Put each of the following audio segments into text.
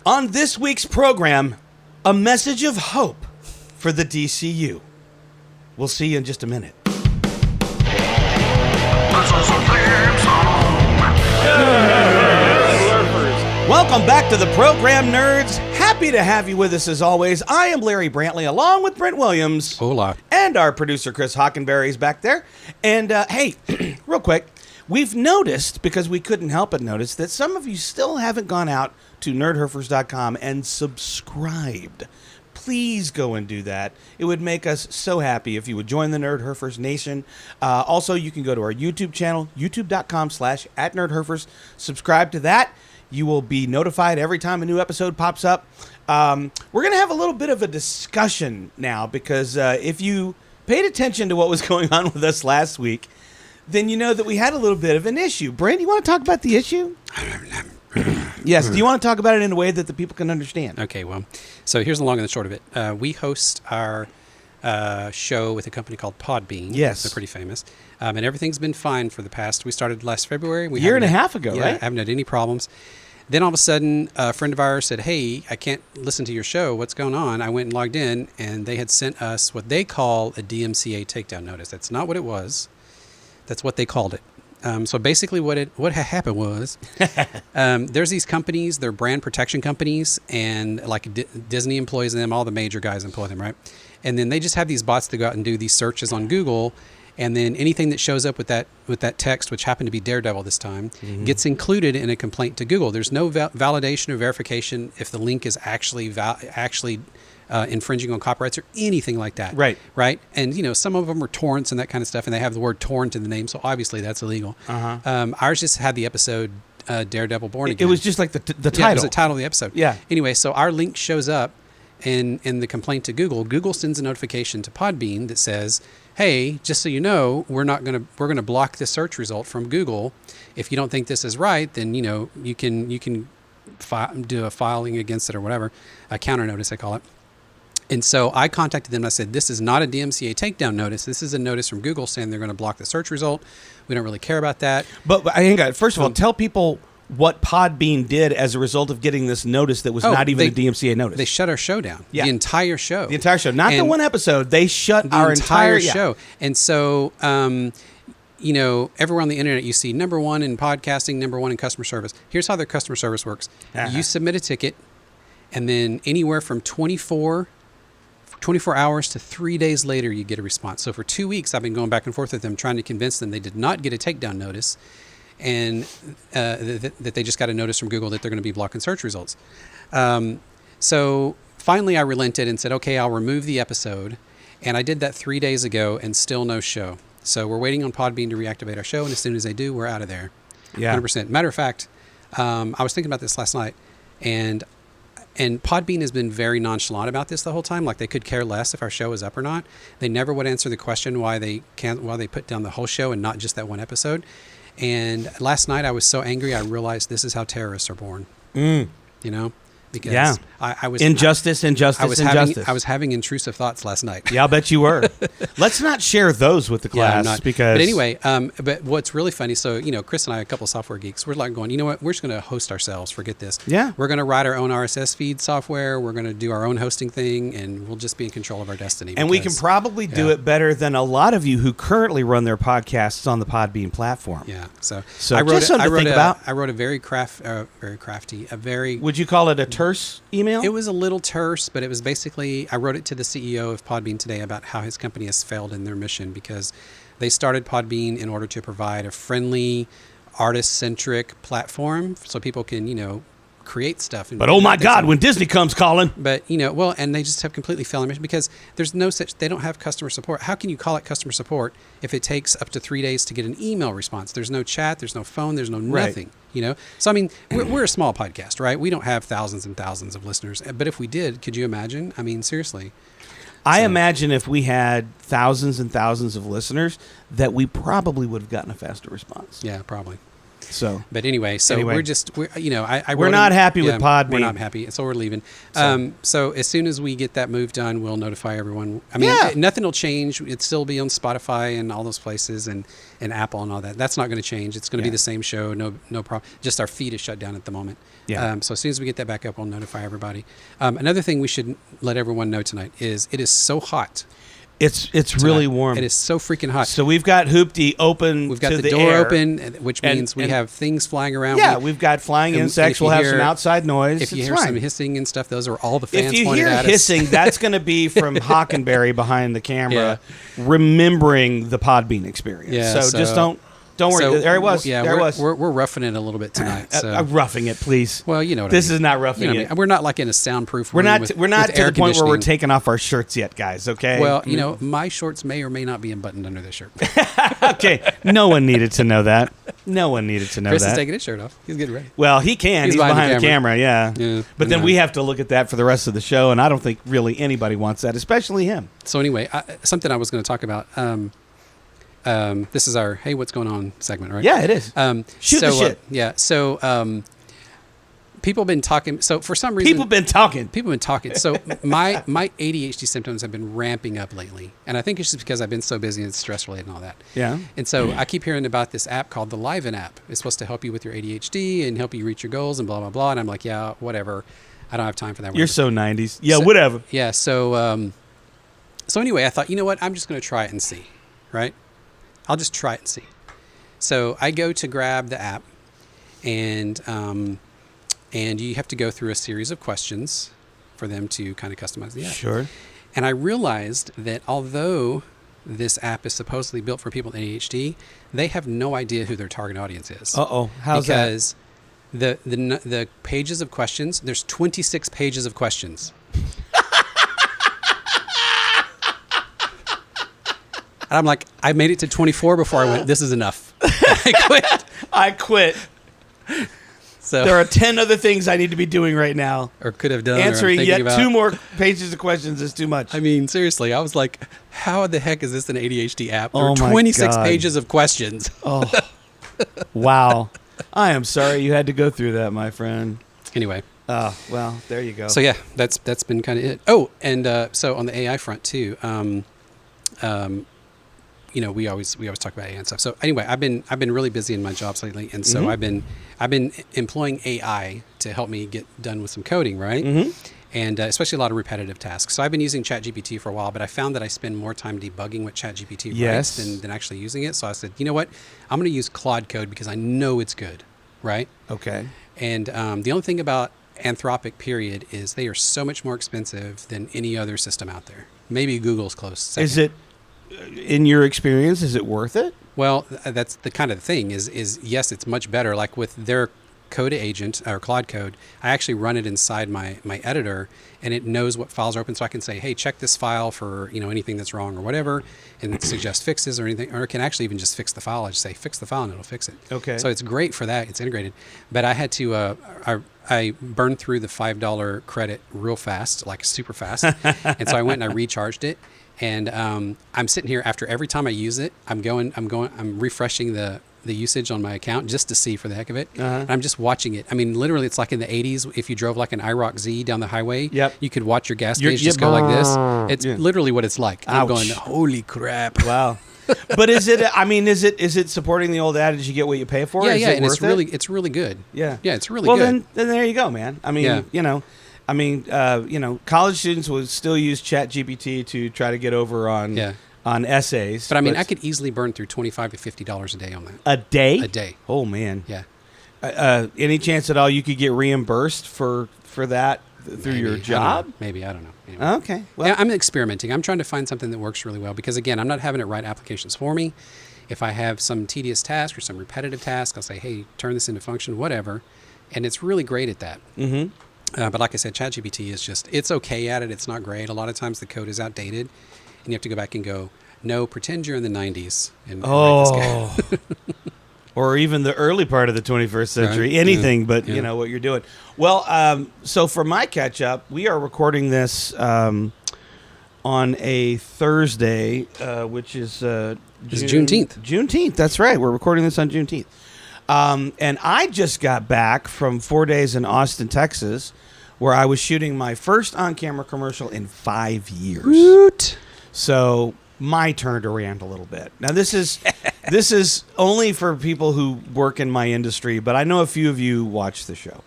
On this week's program, a message of hope for the DCU. We'll see you in just a minute. Welcome back to the program, nerds. Happy to have you with us as always. I am Larry Brantley, along with Brent Williams. Hola. And our producer, Chris Hockenberry, is back there. And hey, real quick, we've noticed, because we couldn't help but notice, that some of you still haven't gone out to nerdherfers.com and subscribed. Please go and do that. It would make us so happy if you would join the Nerdherfers Nation. Also, you can go to our YouTube channel, youtube.com/@nerdherfers. Subscribe to that. You will be notified every time a new episode pops up. We're going to have a little bit of a discussion now because if you paid attention to what was going on with us last week, then you know that we had a little bit of an issue. Brent, you want to talk about the issue? Yes. Do you want to talk about it in a way that the people can understand? Okay, well, so here's the long and the short of it. We host our show with a company called Podbean. Yes. They're pretty famous. And everything's been fine for the past, we started last February. A year and a half ago, right? Haven't had any problems. Then all of a sudden, a friend of ours said, hey, I can't listen to your show. What's going on? I went and logged in, and they had sent us what they call a DMCA takedown notice. That's not what it was. That's what they called it. So basically what happened was there's these companies, they're brand protection companies, and like Disney employs them, all the major guys employ them, right? And then they just have these bots that go out and do these searches on Google, and then anything that shows up with that text, which happened to be Daredevil this time, gets included in a complaint to Google. There's no validation or verification if the link is actually infringing on copyrights or anything like that. Right. And, you know, some of them are torrents and that kind of stuff, and they have the word torrent in the name, so obviously that's illegal. Ours just had the episode Daredevil Born Again. It was just like the title. Yeah, it was the title of the episode. Yeah. Anyway, so our link shows up in the complaint to Google. Google sends a notification to Podbean that says, hey, just so you know, we're going to block the search result from Google. If you don't think this is right, then, you know, you can do a filing against it or whatever, a counter notice, I call it. And so I contacted them and I said, this is not a DMCA takedown notice. This is a notice from Google saying they're going to block the search result. We don't really care about that. But hang on. First of all, tell people what Podbean did as a result of getting this notice that was not even a DMCA notice. They shut our show down. Yeah. The entire show. The entire show. Not the one episode. They shut our entire show. Yeah. And so, you know, everywhere on the internet you see number one in podcasting, number one in customer service. Here's how their customer service works. You submit a ticket, and then anywhere from 24 hours to 3 days later, you get a response. So for 2 weeks, I've been going back and forth with them, trying to convince them they did not get a takedown notice, and that they just got a notice from Google that they're going to be blocking search results. So finally, I relented and said, okay, I'll remove the episode. And I did that 3 days ago, and still no show. So we're waiting on Podbean to reactivate our show, and as soon as they do, we're out of there. Yeah. 100%. Matter of fact, I was thinking about this last night, and Podbean has been very nonchalant about this the whole time. Like, they could care less if our show is up or not. They never would answer the question why they put down the whole show and not just that one episode. And last night I was so angry, I realized this is how terrorists are born. You know? Because I was injustice. I was having intrusive thoughts last night. Yeah, I'll bet you were. Let's not share those with the class because. But anyway, but what's really funny, so, you know, Chris and I, a couple of software geeks, we're like going, you know what, we're just going to host ourselves. Forget this. Yeah. We're going to write our own RSS feed software. We're going to do our own hosting thing, and we'll just be in control of our destiny. And we can probably do it better than a lot of you who currently run their podcasts on the Podbean platform. Yeah. So I wrote just something to think about. I wrote a very crafty. Would you call it a terse email? It was a little terse, but it was basically, I wrote it to the CEO of Podbean today about how his company has failed in their mission, because they started Podbean in order to provide a friendly, artist-centric platform so people can, you know, create stuff. But oh my God, when Disney comes calling. But, you know, well, and they just have completely failed their mission because there's no such, they don't have customer support. How can you call it customer support if it takes up to 3 days to get an email response? There's no chat, there's no phone, there's no nothing, you know? So, I mean, we're a small podcast, right? We don't have thousands and thousands of listeners. But if we did, could you imagine? I mean, seriously. I imagine if we had thousands and thousands of listeners that we probably would have gotten a faster response. Yeah, probably. But anyway, we're we're not happy with Podbean. We're not happy, so we're leaving. So as soon as we get that move done, we'll notify everyone. I mean, nothing will change. It'll still be on Spotify and all those places and Apple and all that. That's not going to change. It's going to be the same show. No problem. Just our feed is shut down at the moment. Yeah. So as soon as we get that back up, we'll notify everybody. Another thing we should let everyone know tonight is it is so hot. It's really warm. It is so freaking hot. So we've got Hoopty open. We've got to the door air. open, which means we have things flying around. Yeah, we've got flying insects. We'll have some outside noise. If you hear some hissing and stuff, those are all the fans pointed at us. If you hear hissing, that's going to be from Hockenberry behind the camera, remembering the Podbean experience. Yeah, so just don't worry. So, there it was. Yeah, there it was. We're roughing it a little bit tonight. So. Roughing it, please. Well, you know what this I mean. is not roughing it. We're not like in a soundproof room. We're not with to air the point where we're conditioning. taking off our shirts yet, guys. Okay. Well, my shorts may or may not be unbuttoned under this shirt. Okay. No one needed to know that. No one needed to know Chris that. is taking his shirt off. He's getting ready. Well, he can. He's behind the camera. Yeah. But then we have to look at that for the rest of the show, and I don't think really anybody wants that, especially him. So anyway, something I was going to talk about. This is our "Hey, what's going on?" segment, right? Yeah, it is. Shoot the shit. So people have been talking. So for some reason, people have been talking. So my ADHD symptoms have been ramping up lately, and I think it's just because I've been so busy and stress related and all that. Yeah. And so I keep hearing about this app called the Liven app. It's supposed to help you with your ADHD and help you reach your goals and blah blah blah. And I'm like, yeah, whatever. I don't have time for that. You're so 90s. Yeah, whatever. Yeah. So anyway, I thought, you know what? I'm just going to try it and see, right? I'll just try it and see. So I go to grab the app, and you have to go through a series of questions for them to kind of customize the app. Sure. And I realized that although this app is supposedly built for people with ADHD, they have no idea who their target audience is. Uh-oh. How's that? Because the pages of questions, there's 26 pages of questions. And I'm like, I made it to 24 before I went, this is enough. I quit. So there are 10 other things I need to be doing right now. Or could have done. Answering yet 2 more pages of questions is too much. I mean, seriously, I was like, how the heck is this an ADHD app? There are 26 pages of questions. Oh, wow. I am sorry you had to go through that, my friend. Anyway. Oh, well, there you go. So, yeah, that's been kind of it. Oh, and so on the AI front, too, we always talk about AI and stuff. So anyway, I've been really busy in my jobs lately, and so I've been employing AI to help me get done with some coding, right? Mm-hmm. And especially a lot of repetitive tasks. So I've been using ChatGPT for a while, but I found that I spend more time debugging what ChatGPT writes than actually using it. So I said, you know what? I'm going to use Claude Code because I know it's good, right? Okay. And the only thing about Anthropic period is they are so much more expensive than any other system out there. Maybe Google's close second. Is it? In your experience, is it worth it? Well, that's the kind of thing is yes, it's much better. Like with their code agent or Claude Code, I actually run it inside my editor, and it knows what files are open, so I can say, hey, check this file for anything that's wrong or whatever, and suggest fixes or anything, or it can actually even just fix the file. I just say fix the file and it'll fix it. Okay. So it's great for that. It's integrated, but I had to I burned through the $5 credit real fast, like super fast, and so I went and I recharged it. And I'm sitting here after every time I use it, I'm refreshing the usage on my account just to see for the heck of it. And I'm just watching it. I mean, literally, it's like in the 80s, if you drove like an IROC Z down the highway, you could watch your gas gauge just go like this. It's literally what it's like. I'm going, holy crap. Wow. But is it supporting the old adage, you get what you pay for? Yeah, and it's really good. Yeah. Yeah, it's really good. Well, then there you go, man. I mean, college students would still use ChatGPT to try to get over on essays. But I mean, I could easily burn through $25 to $50 a day on that. A day? A day. Oh, man. Yeah. Any chance at all you could get reimbursed for that through your job? Maybe. I don't know. Anyway. Okay. Well, yeah, I'm experimenting. I'm trying to find something that works really well because, again, I'm not having it write applications for me. If I have some tedious task or some repetitive task, I'll say, hey, turn this into function, whatever. And it's really great at that. Mm-hmm. But like I said, ChatGPT is it's okay at it. It's not great. A lot of times the code is outdated, and you have to go back and go, no, pretend you're in the 90s. And write this or even the early part of the 21st century. Right. Anything but, what you're doing. Well, so for my catch-up, we are recording this on a Thursday, which is Juneteenth. Juneteenth, that's right. We're recording this on Juneteenth. And I just got back from 4 days in Austin, Texas, where I was shooting my first on-camera commercial in 5 years. Woot. So my turn to rant a little bit. Now, this is only for people who work in my industry, but I know a few of you watch the show.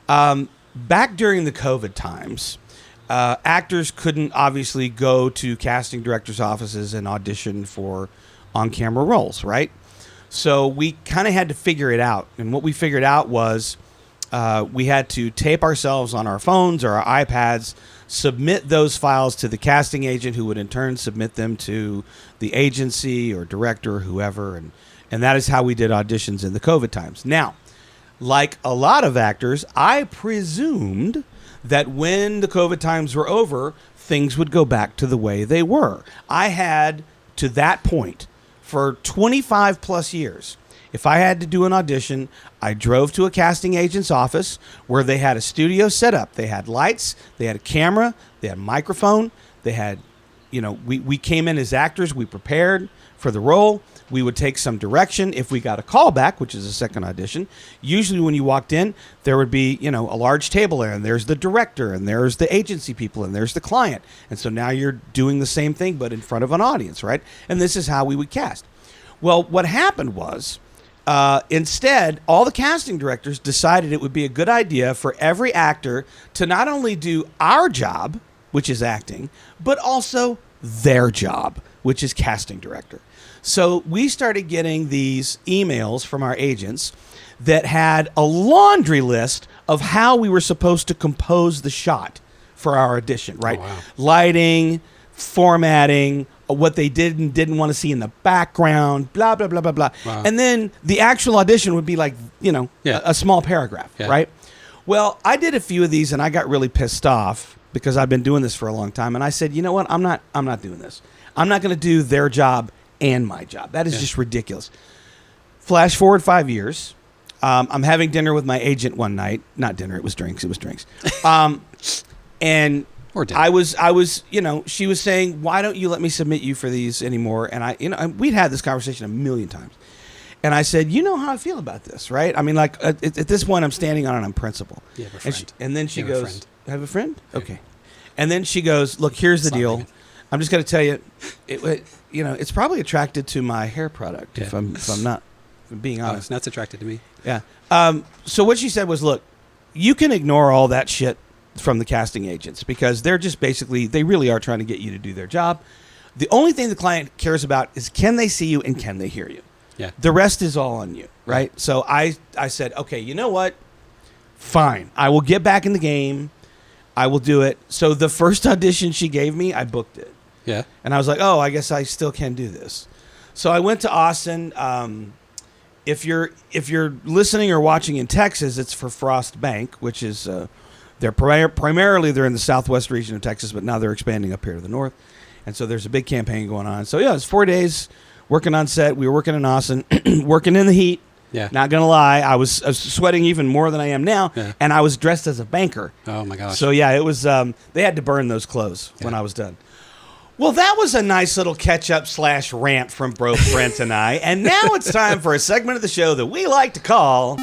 Back during the COVID times, actors couldn't obviously go to casting directors' offices and audition for on-camera roles, right? So we kind of had to figure it out. And what we figured out was we had to tape ourselves on our phones or our iPads, submit those files to the casting agent, who would in turn submit them to the agency or director or whoever. And that is how we did auditions in the COVID times. Now, like a lot of actors, I presumed that when the COVID times were over, things would go back to the way they were. I had, to that point, for 25 plus years, if I had to do an audition, I drove to a casting agent's office where they had a studio set up. They had lights, they had a camera, they had a microphone, they had, we came in as actors, we prepared for the role. We would take some direction if we got a callback, which is a second audition. Usually when you walked in, there would be, a large table there, and there's the director, and there's the agency people, and there's the client. And so now you're doing the same thing, but in front of an audience, right? And this is how we would cast. Well, what happened was, instead, all the casting directors decided it would be a good idea for every actor to not only do our job, which is acting, but also their job, which is casting director. So we started getting these emails from our agents that had a laundry list of how we were supposed to compose the shot for our audition, right? Oh, wow. Lighting, formatting, what they did and didn't want to see in the background, blah, blah, blah, blah, blah. Wow. And then the actual audition would be like, a small paragraph, right? Well, I did a few of these and I got really pissed off because I've been doing this for a long time. And I said, you know what? I'm not doing this. I'm not going to do their job and my job. That is just ridiculous. Flash forward 5 years. I'm having dinner with my agent one night. Not dinner. It was drinks. And I was, she was saying, why don't you let me submit you for these anymore? And we'd had this conversation a million times. And I said, you know how I feel about this, right? I mean, like at this point, I'm standing on it on principle. You have a friend. And then she goes, I have a friend? Yeah. Okay. And then she goes, look, here's the deal. I'm just going to tell you, it's probably attracted to my hair product, if I'm being honest. It's not attracted to me. Yeah. So what she said was, look, you can ignore all that shit from the casting agents because they're just they really are trying to get you to do their job. The only thing the client cares about is can they see you and can they hear you? Yeah. The rest is all on you, right? Yeah. So I said, okay, you know what? Fine. I will get back in the game. I will do it. So the first audition she gave me, I booked it. Yeah. And I was like, oh, I guess I still can do this. So I went to Austin. If you're listening or watching in Texas, it's for Frost Bank, which is they're primarily they're in the southwest region of Texas, but now they're expanding up here to the north. And so there's a big campaign going on. So yeah, it's 4 days working on set. We were working in Austin, working in the heat. Yeah. Not gonna lie, I was sweating even more than I am now, and I was dressed as a banker. Oh my gosh! So yeah, it was. They had to burn those clothes when I was done. Well, that was a nice little catch-up / rant from Bro Brent and I, and now it's time for a segment of the show that we like to call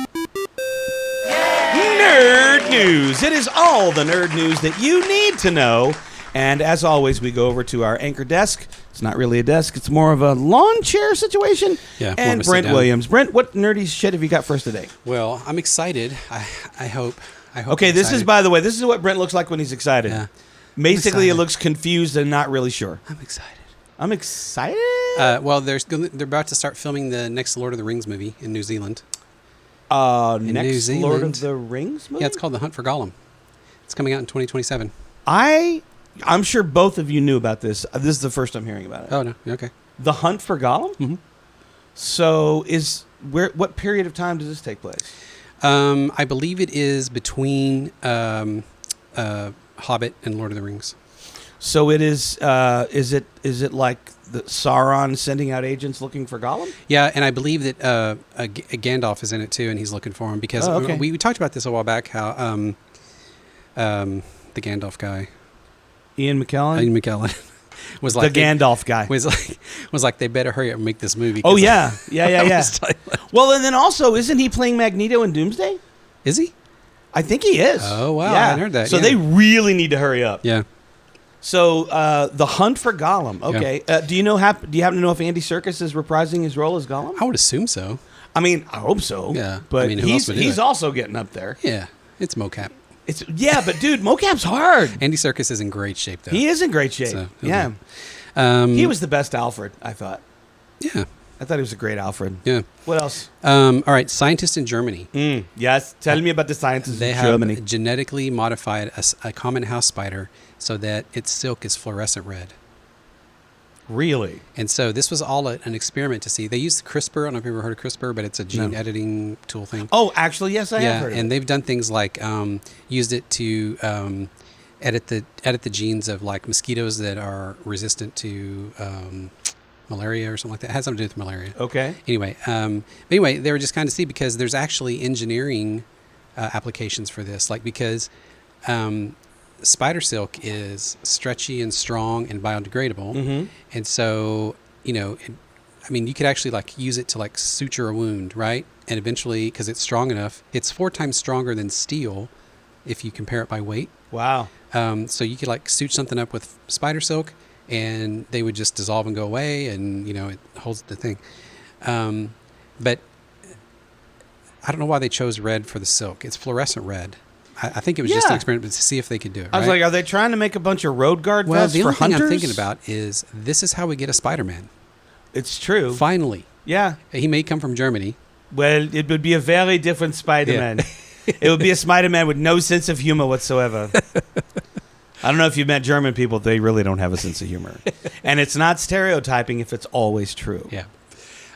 Nerd News. It is all the nerd news that you need to know. And as always, we go over to our anchor desk. It's not really a desk. It's more of a lawn chair situation. Yeah. And Brent Williams. Brent, what nerdy shit have you got for us today? Well, I'm excited. I hope. Okay, this is, by the way, this is what Brent looks like when he's excited. Yeah. Basically, it looks confused and not really sure. I'm excited. I'm excited? Well, they're about to start filming the next Lord of the Rings movie in New Zealand. Next New Zealand. Lord of the Rings movie? Yeah, it's called The Hunt for Gollum. It's coming out in 2027. I'm sure both of you knew about this. This is the first I'm hearing about it. Oh, no. Okay. The Hunt for Gollum? Mm-hmm. So what period of time does this take place? I believe it is between Hobbit and Lord of the Rings. So it is. Is it like the Sauron sending out agents looking for Gollum? Yeah, and I believe that Gandalf is in it too, and he's looking for him because we talked about this a while back. How the Gandalf guy, Ian McKellen was like the Gandalf guy was like they better hurry up and make this movie. Oh yeah. Well, and then also, isn't he playing Magneto in Doomsday? Is he? I think he is. Oh, wow. Yeah. I hadn't heard that. So they really need to hurry up. Yeah. So the hunt for Gollum. Okay. Yeah. Do you happen to know if Andy Serkis is reprising his role as Gollum? I would assume so. I mean, I hope so. Yeah. But I mean, who else would do he's it? also getting up there. Yeah. It's mocap. But dude, mocap's hard. Andy Serkis is in great shape, though. He is in great shape. So, yeah. He was the best Alfred, I thought. Yeah. I thought he was a great Alfred. Yeah. What else? All right. Scientists in Germany. Yes. Tell me about the scientists They in have Germany. genetically modified a common house spider so that its silk is fluorescent red. Really? And so this was all an experiment to see. They used CRISPR. I don't know if you've ever heard of CRISPR, but it's a gene editing tool thing. Oh, actually, yes, I have heard of it. And they've done things like used it to edit the genes of like mosquitoes that are resistant to malaria or something like that. It has something to do with malaria. Okay. Anyway, they were just kind of see because there's actually engineering applications for this, like because spider silk is stretchy and strong and biodegradable, and so you could actually like use it to like suture a wound, right? And eventually, because it's strong enough, it's 4 times stronger than steel if you compare it by weight. Wow. So you could like suture something up with spider silk, and they would just dissolve and go away, and it holds the thing. But I don't know why they chose red for the silk. It's fluorescent red. I think it was just an experiment to see if they could do it. I was like, are they trying to make a bunch of road guard vests the for only thing hunters? I'm thinking about is this is how we get a Spider-Man. It's true. Finally. Yeah. He may come from Germany. Well, it would be a very different Spider-Man. Yeah. It would be a Spider-Man with no sense of humor whatsoever. I don't know if you've met German people. They really don't have a sense of humor. And it's not stereotyping if it's always true. Yeah.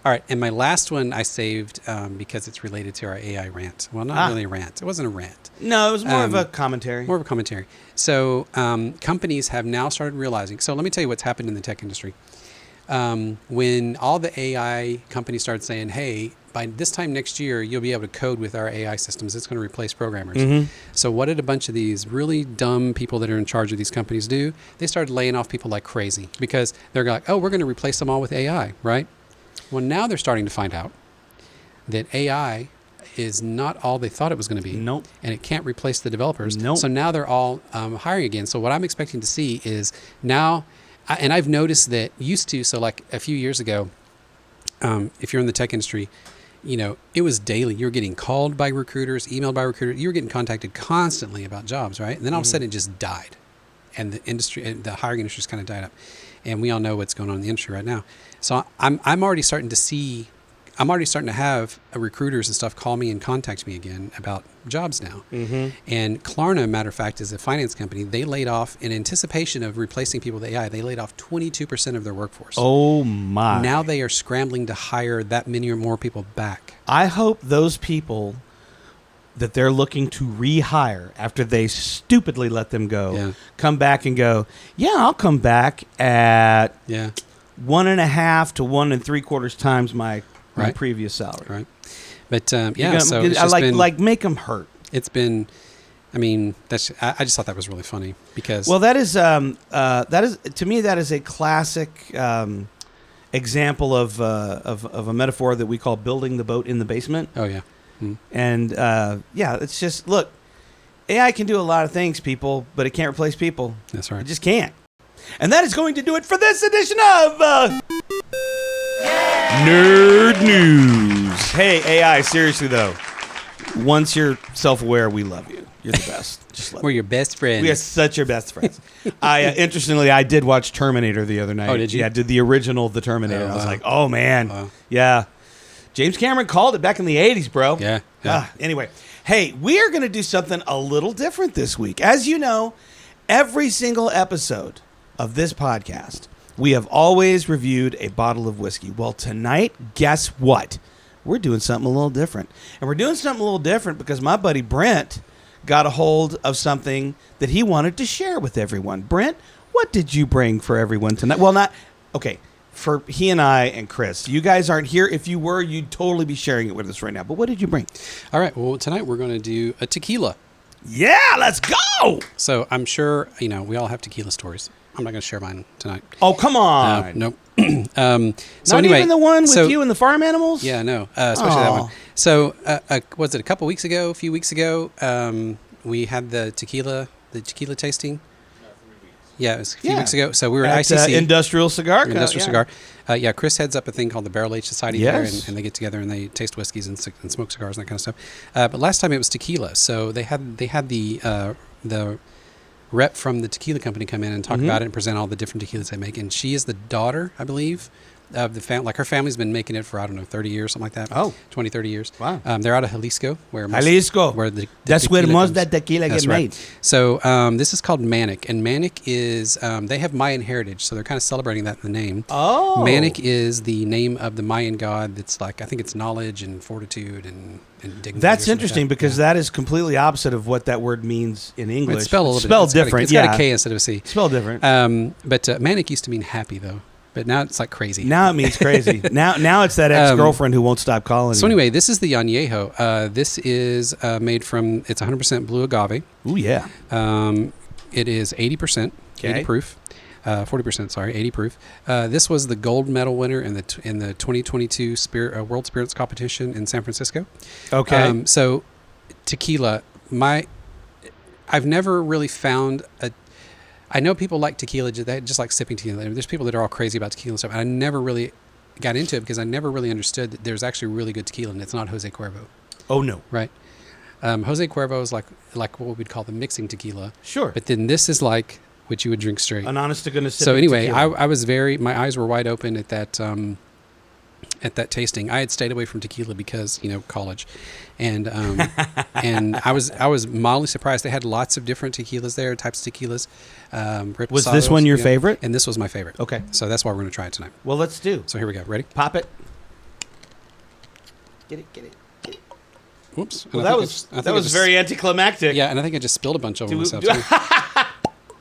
All right. And my last one I saved because it's related to our AI rant. Well, not really a rant. It wasn't a rant. No, it was more of a commentary. More of a commentary. So companies have now started realizing. So let me tell you what's happened in the tech industry. When all the AI companies started saying, hey, by this time next year, you'll be able to code with our AI systems. It's going to replace programmers. So what did a bunch of these really dumb people that are in charge of these companies do? They started laying off people like crazy because they're like, oh, we're going to replace them all with AI, right? Well, now they're starting to find out that AI is not all they thought it was going to be. Nope. And it can't replace the developers. Nope. So now they're all hiring again. So what I'm expecting to see is now, and I've noticed that so like a few years ago, if you're in the tech industry, it was daily. You were getting called by recruiters, emailed by recruiters. You were getting contacted constantly about jobs, right? And then all of a sudden it just died. And the hiring industry just kind of died up. And we all know what's going on in the industry right now. So I'm already starting to have recruiters and stuff call me and contact me again about jobs now. And Klarna, matter of fact, is a finance company. They laid off, in anticipation of replacing people with AI, they laid off 22% of their workforce. Oh, my. Now they are scrambling to hire that many or more people back. I hope those people that they're looking to rehire after they stupidly let them go come back and go, yeah, I'll come back at 1.5 to 1 3/4 times my previous salary. Right. But so I like make them hurt. It's been, I just thought that was really funny because. Well, that is to me that is a classic example of a metaphor that we call building the boat in the basement. Oh yeah. And it's just look, AI can do a lot of things, people, but it can't replace people. That's right. It just can't. And that is going to do it for this edition of Nerd News. Hey, AI, seriously though, once you're self-aware, we love you. You're the best. Just love We're your best friends. We are such your best friends. Interestingly, I did watch Terminator the other night. Oh, did you? Yeah, I did the original The Terminator. I was like, oh man, Wow. yeah. James Cameron called it back in the 80s, bro. Yeah. Anyway, hey, we are going to do something a little different this week. As you know, every single episode of this podcast, we have always reviewed a bottle of whiskey. Well, tonight, guess what? We're doing something a little different. And we're doing something a little different because my buddy Brent got a hold of something that he wanted to share with everyone. Brent, what did you bring for everyone tonight? Well, for he and I and Chris. You guys aren't here. If you were, you'd totally be sharing it with us right now. But what did you bring? All right. Well, tonight we're going to do a tequila. Yeah, let's go. So I'm sure, we all have tequila stories. I'm not going to share mine tonight. Oh, come on. Nope. Not anyway, even the one with you and the farm animals? Yeah, no, especially that one. So, was it a few weeks ago, we had the tequila tasting. Yeah, it was a few weeks ago. So we were at ICC. Industrial Cigar. Cigar. Chris heads up a thing called the Barrel Age Society there, and they get together and they taste whiskeys and smoke cigars and that kind of stuff. But last time it was tequila. So they had the rep from the tequila company come in and talk about it and present all the different tequilas they make. And she is the daughter, I believe, of the family. Like her family's been making it for, 30 years, something like that. Oh. 20, 30 years. Wow. They're out of Jalisco. Where That's where most of that tequila gets made. So this is called Manik. And Manik is, they have Mayan heritage. So they're kind of celebrating that in the name. Oh. Manik is the name of the Mayan god that's like, I think it's knowledge and fortitude and dignity. That's interesting because that is completely opposite of what that word means in English. It's spelled a little spelled different. It's got a K instead of a C. Spelled different. But Manik used to mean happy, though. But now it's like crazy. Now it means crazy. now it's that ex-girlfriend who won't stop calling you. So anyway, this is the Añejo. This is made from, it's 100% blue agave. Ooh, yeah. It is 80%, 80 proof. 40%, sorry, 80 proof. This was the gold medal winner in the 2022 World Spirits Competition in San Francisco. Okay. So tequila, I've never really found I know people like tequila, they just like sipping tequila. There's people that are all crazy about tequila and stuff. And I never really got into it because I never really understood that there's actually really good tequila and it's not Jose Cuervo. Oh, no. Right. Jose Cuervo is like what we'd call the mixing tequila. Sure. But then this is like what you would drink straight. An honest to goodness. So anyway, I was my eyes were wide open at that tasting. I had stayed away from tequila because, college. And and I was mildly surprised. They had lots of different tequilas there, types of tequilas. Was this one your favorite? And this was my favorite. Okay. So that's why we're going to try it tonight. Well, let's do. So here we go. Ready? Pop it. Get it. Whoops. Well, that was very anticlimactic. Yeah, and I think I just spilled a bunch over myself.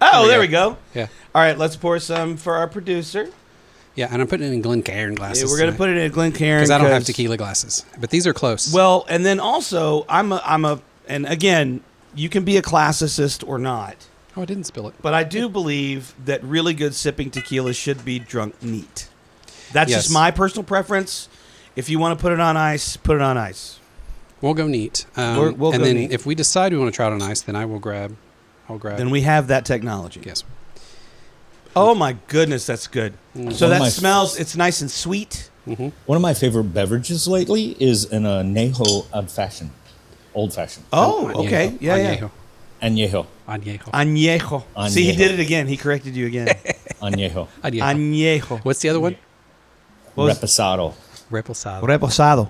There we go. Yeah. All right, let's pour some for our producer. Yeah, and I'm putting it in Glencairn glasses. Yeah, we're going to put it in Glencairn because I don't have tequila glasses, but these are close. Well, and then also and again, you can be a classicist or not. Oh, I didn't spill it. But I do believe that really good sipping tequila should be drunk neat. That's just my personal preference. If you want to put it on ice, put it on ice. We'll go neat. We'll go then neat. If we decide we want to try it on ice, then I'll grab. Then we have that technology. Yes. Oh my goodness, that's good. So that smells. It's nice and sweet. Mm-hmm. One of my favorite beverages lately is an Añejo old fashioned. Oh, okay, yeah. Añejo. See, he did it again. He corrected you again. Añejo. What's the other one? Reposado. Reposado.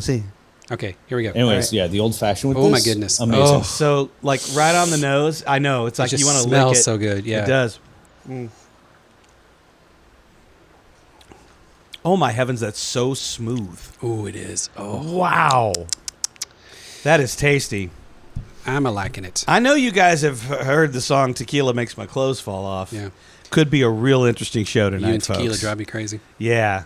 See. Okay, here we go. Anyways, the old fashioned with this. Oh my goodness. Amazing. Oh, so like right on the nose. I know. It's like you want to lick it. It smells so good. Yeah. It does. Oh my heavens, that's so smooth. Oh, it is. Oh. Wow. That is tasty. I'm liking it. I know you guys have heard the song Tequila Makes My Clothes Fall Off. Yeah. Could be a real interesting show tonight, you and tequila folks. drive me crazy. Yeah.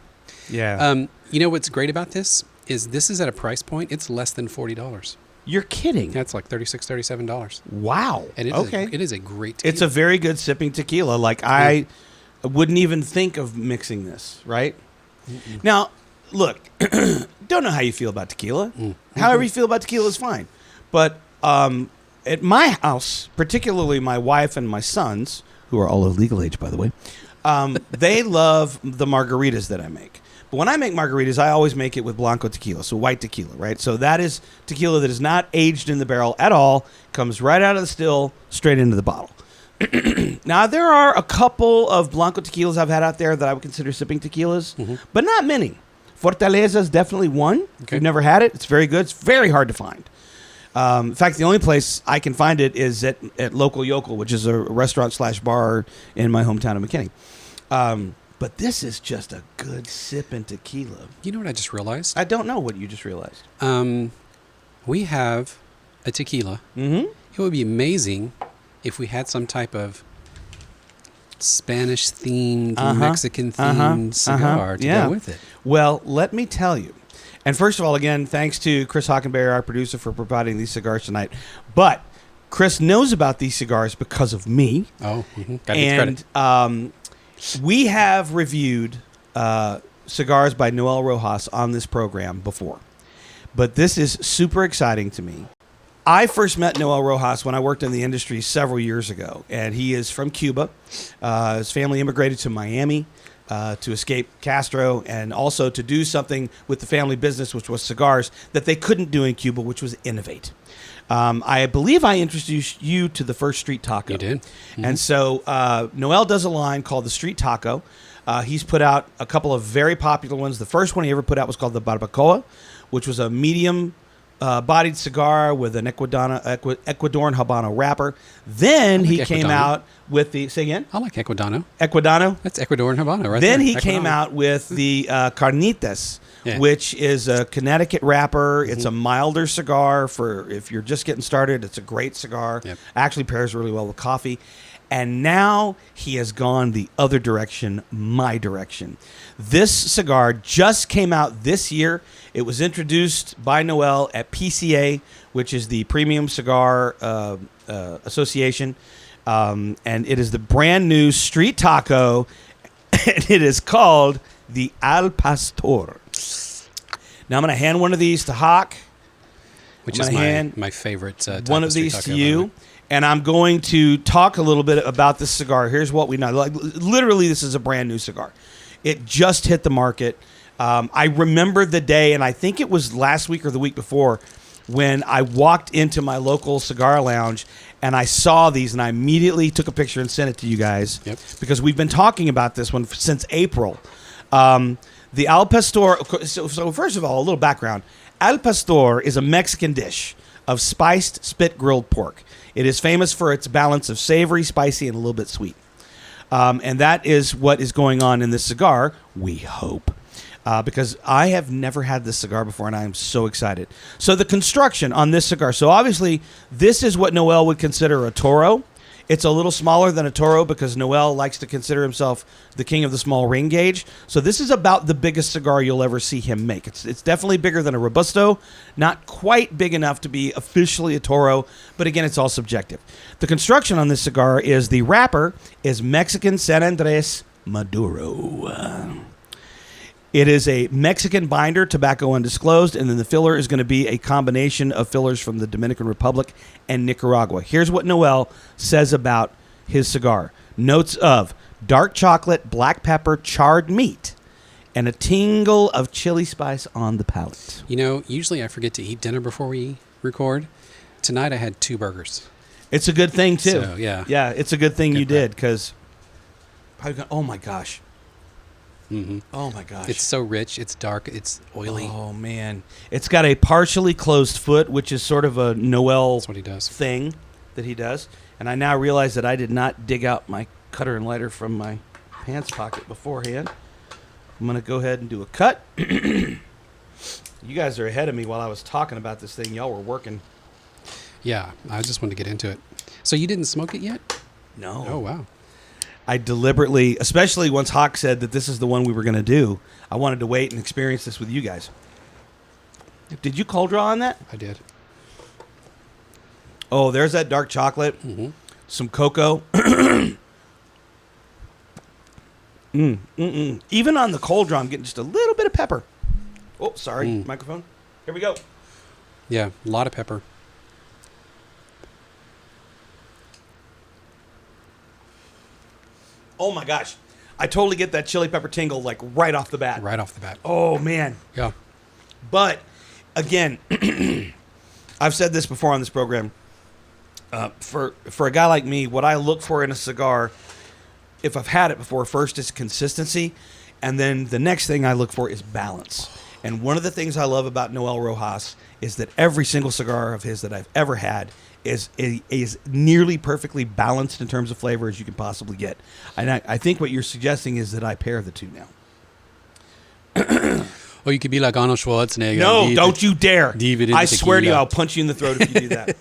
You know what's great about this is at a price point, it's less than $40. You're kidding. That's like $36, $37. Wow. And it is a great tequila. It's a very good sipping tequila. Like I wouldn't even think of mixing this, right? Mm-mm. Now, look, don't know how you feel about tequila. Mm-hmm. However you feel about tequila is fine. But at my house, particularly my wife and my sons, who are all of legal age, by the way, they love the margaritas that I make. But when I make margaritas, I always make it with Blanco tequila, so white tequila, right? So that is tequila that is not aged in the barrel at all, comes right out of the still, straight into the bottle. Now, there are a couple of Blanco tequilas I've had out there that I would consider sipping tequilas, but not many. Fortaleza is definitely one. Okay. If you've never had it, it's very good. It's very hard to find. In fact, the only place I can find it is at Local Yokel, which is a restaurant/bar in my hometown of McKinney. But this is just a good sipping tequila. You know what I just realized? I don't know what you just realized. We have a tequila. Mm-hmm. It would be amazing if we had some type of Spanish-themed, Mexican-themed cigar to go with it. Well, let me tell you. And first of all, again, thanks to Chris Hockenberry, our producer, for providing these cigars tonight. But Chris knows about these cigars because of me. Oh, gotta get credit. And we have reviewed cigars by Noel Rojas on this program before. But this is super exciting to me. I first met Noel Rojas when I worked in the industry several years ago, and he is from Cuba. His family immigrated to Miami to escape Castro and also to do something with the family business, which was cigars, that they couldn't do in Cuba, which was innovate. I believe I introduced you to the first Street Taco. You did. Mm-hmm. And so Noel does a line called the Street Taco. He's put out a couple of very popular ones. The first one he ever put out was called the Barbacoa, which was a medium bodied cigar with an Ecuadorian Habano wrapper. Then he came out with the... Say again? I like Ecuadano. Ecuadano? That's Ecuadorian Habano, right Then there. he Ecuadano. came out with the Carnitas, Yeah. which is a Connecticut wrapper. It's a milder cigar for if you're just getting started. It's a great cigar. Yep. Actually pairs really well with coffee. And now he has gone the other direction, my direction. This cigar just came out this year. It was introduced by Noel at PCA, which is the Premium Cigar Association. And it is the brand new Street Taco. And it is called the Al Pastor. Now I'm going to hand one of these to Hawk. Which I'm is gonna hand my favorite type one of street these taco, to by the you. way. And I'm going to talk a little bit about this cigar. Here's what we know. Like, literally, this is a brand new cigar. It just hit the market. I remember the day, and I think it was last week or the week before, when I walked into my local cigar lounge and I saw these, and I immediately took a picture and sent it to you guys. Yep. Because we've been talking about this one since April. The Al Pastor, so first of all, a little background. Al Pastor is a Mexican dish of spiced spit grilled pork. It is famous for its balance of savory, spicy, and a little bit sweet. And that is what is going on in this cigar, we hope. Because I have never had this cigar before, and I am so excited. So the construction on this cigar. So obviously, this is what Noel would consider a Toro. It's a little smaller than a Toro because Noel likes to consider himself the king of the small ring gauge. So this is about the biggest cigar you'll ever see him make. It's definitely bigger than a Robusto, not quite big enough to be officially a Toro, but again, it's all subjective. The construction on this cigar is the wrapper is Mexican San Andres Maduro. It is a Mexican binder, tobacco undisclosed, and then the filler is going to be a combination of fillers from the Dominican Republic and Nicaragua. Here's what Noel says about his cigar. Notes of dark chocolate, black pepper, charred meat, and a tingle of chili spice on the palate. You know, usually I forget to eat dinner before we record. Tonight I had 2 burgers. It's a good thing, too. So, yeah. Yeah, it's a good thing Good you prep. did, because... Oh, my gosh. Mm-hmm. Oh, my gosh. It's so rich. It's dark. It's oily. Oh, man. It's got a partially closed foot, which is sort of a Noel That's what he does. thing that he does. And I now realize that I did not dig out my cutter and lighter from my pants pocket beforehand. I'm going to go ahead and do a cut. You guys are ahead of me while I was talking about this thing. Y'all were working. Yeah, I just wanted to get into it. So you didn't smoke it yet? No. Oh, wow. I deliberately, especially once Hawk said that this is the one we were going to do, I wanted to wait and experience this with you guys. Did you cold draw on that? I did. Oh, there's that dark chocolate. Mm-hmm. Some cocoa. Even on the cold draw, I'm getting just a little bit of pepper. Oh, sorry. Microphone. Here we go. Yeah, a lot of pepper. Oh, my gosh. I totally get that chili pepper tingle, like, right off the bat. Right off the bat. Oh, man. Yeah. But, again, I've said this before on this program. For a guy like me, what I look for in a cigar, if I've had it before, first is consistency, and then the next thing I look for is balance. And one of the things I love about Noel Rojas is that every single cigar of his that I've ever had is nearly perfectly balanced in terms of flavor as you can possibly get. And I think what you're suggesting is that I pair the two now. Or you could be like Arnold Schwarzenegger. No, don't you dare. Leave it in I the swear to you, tequila. I'll punch you in the throat if you do that.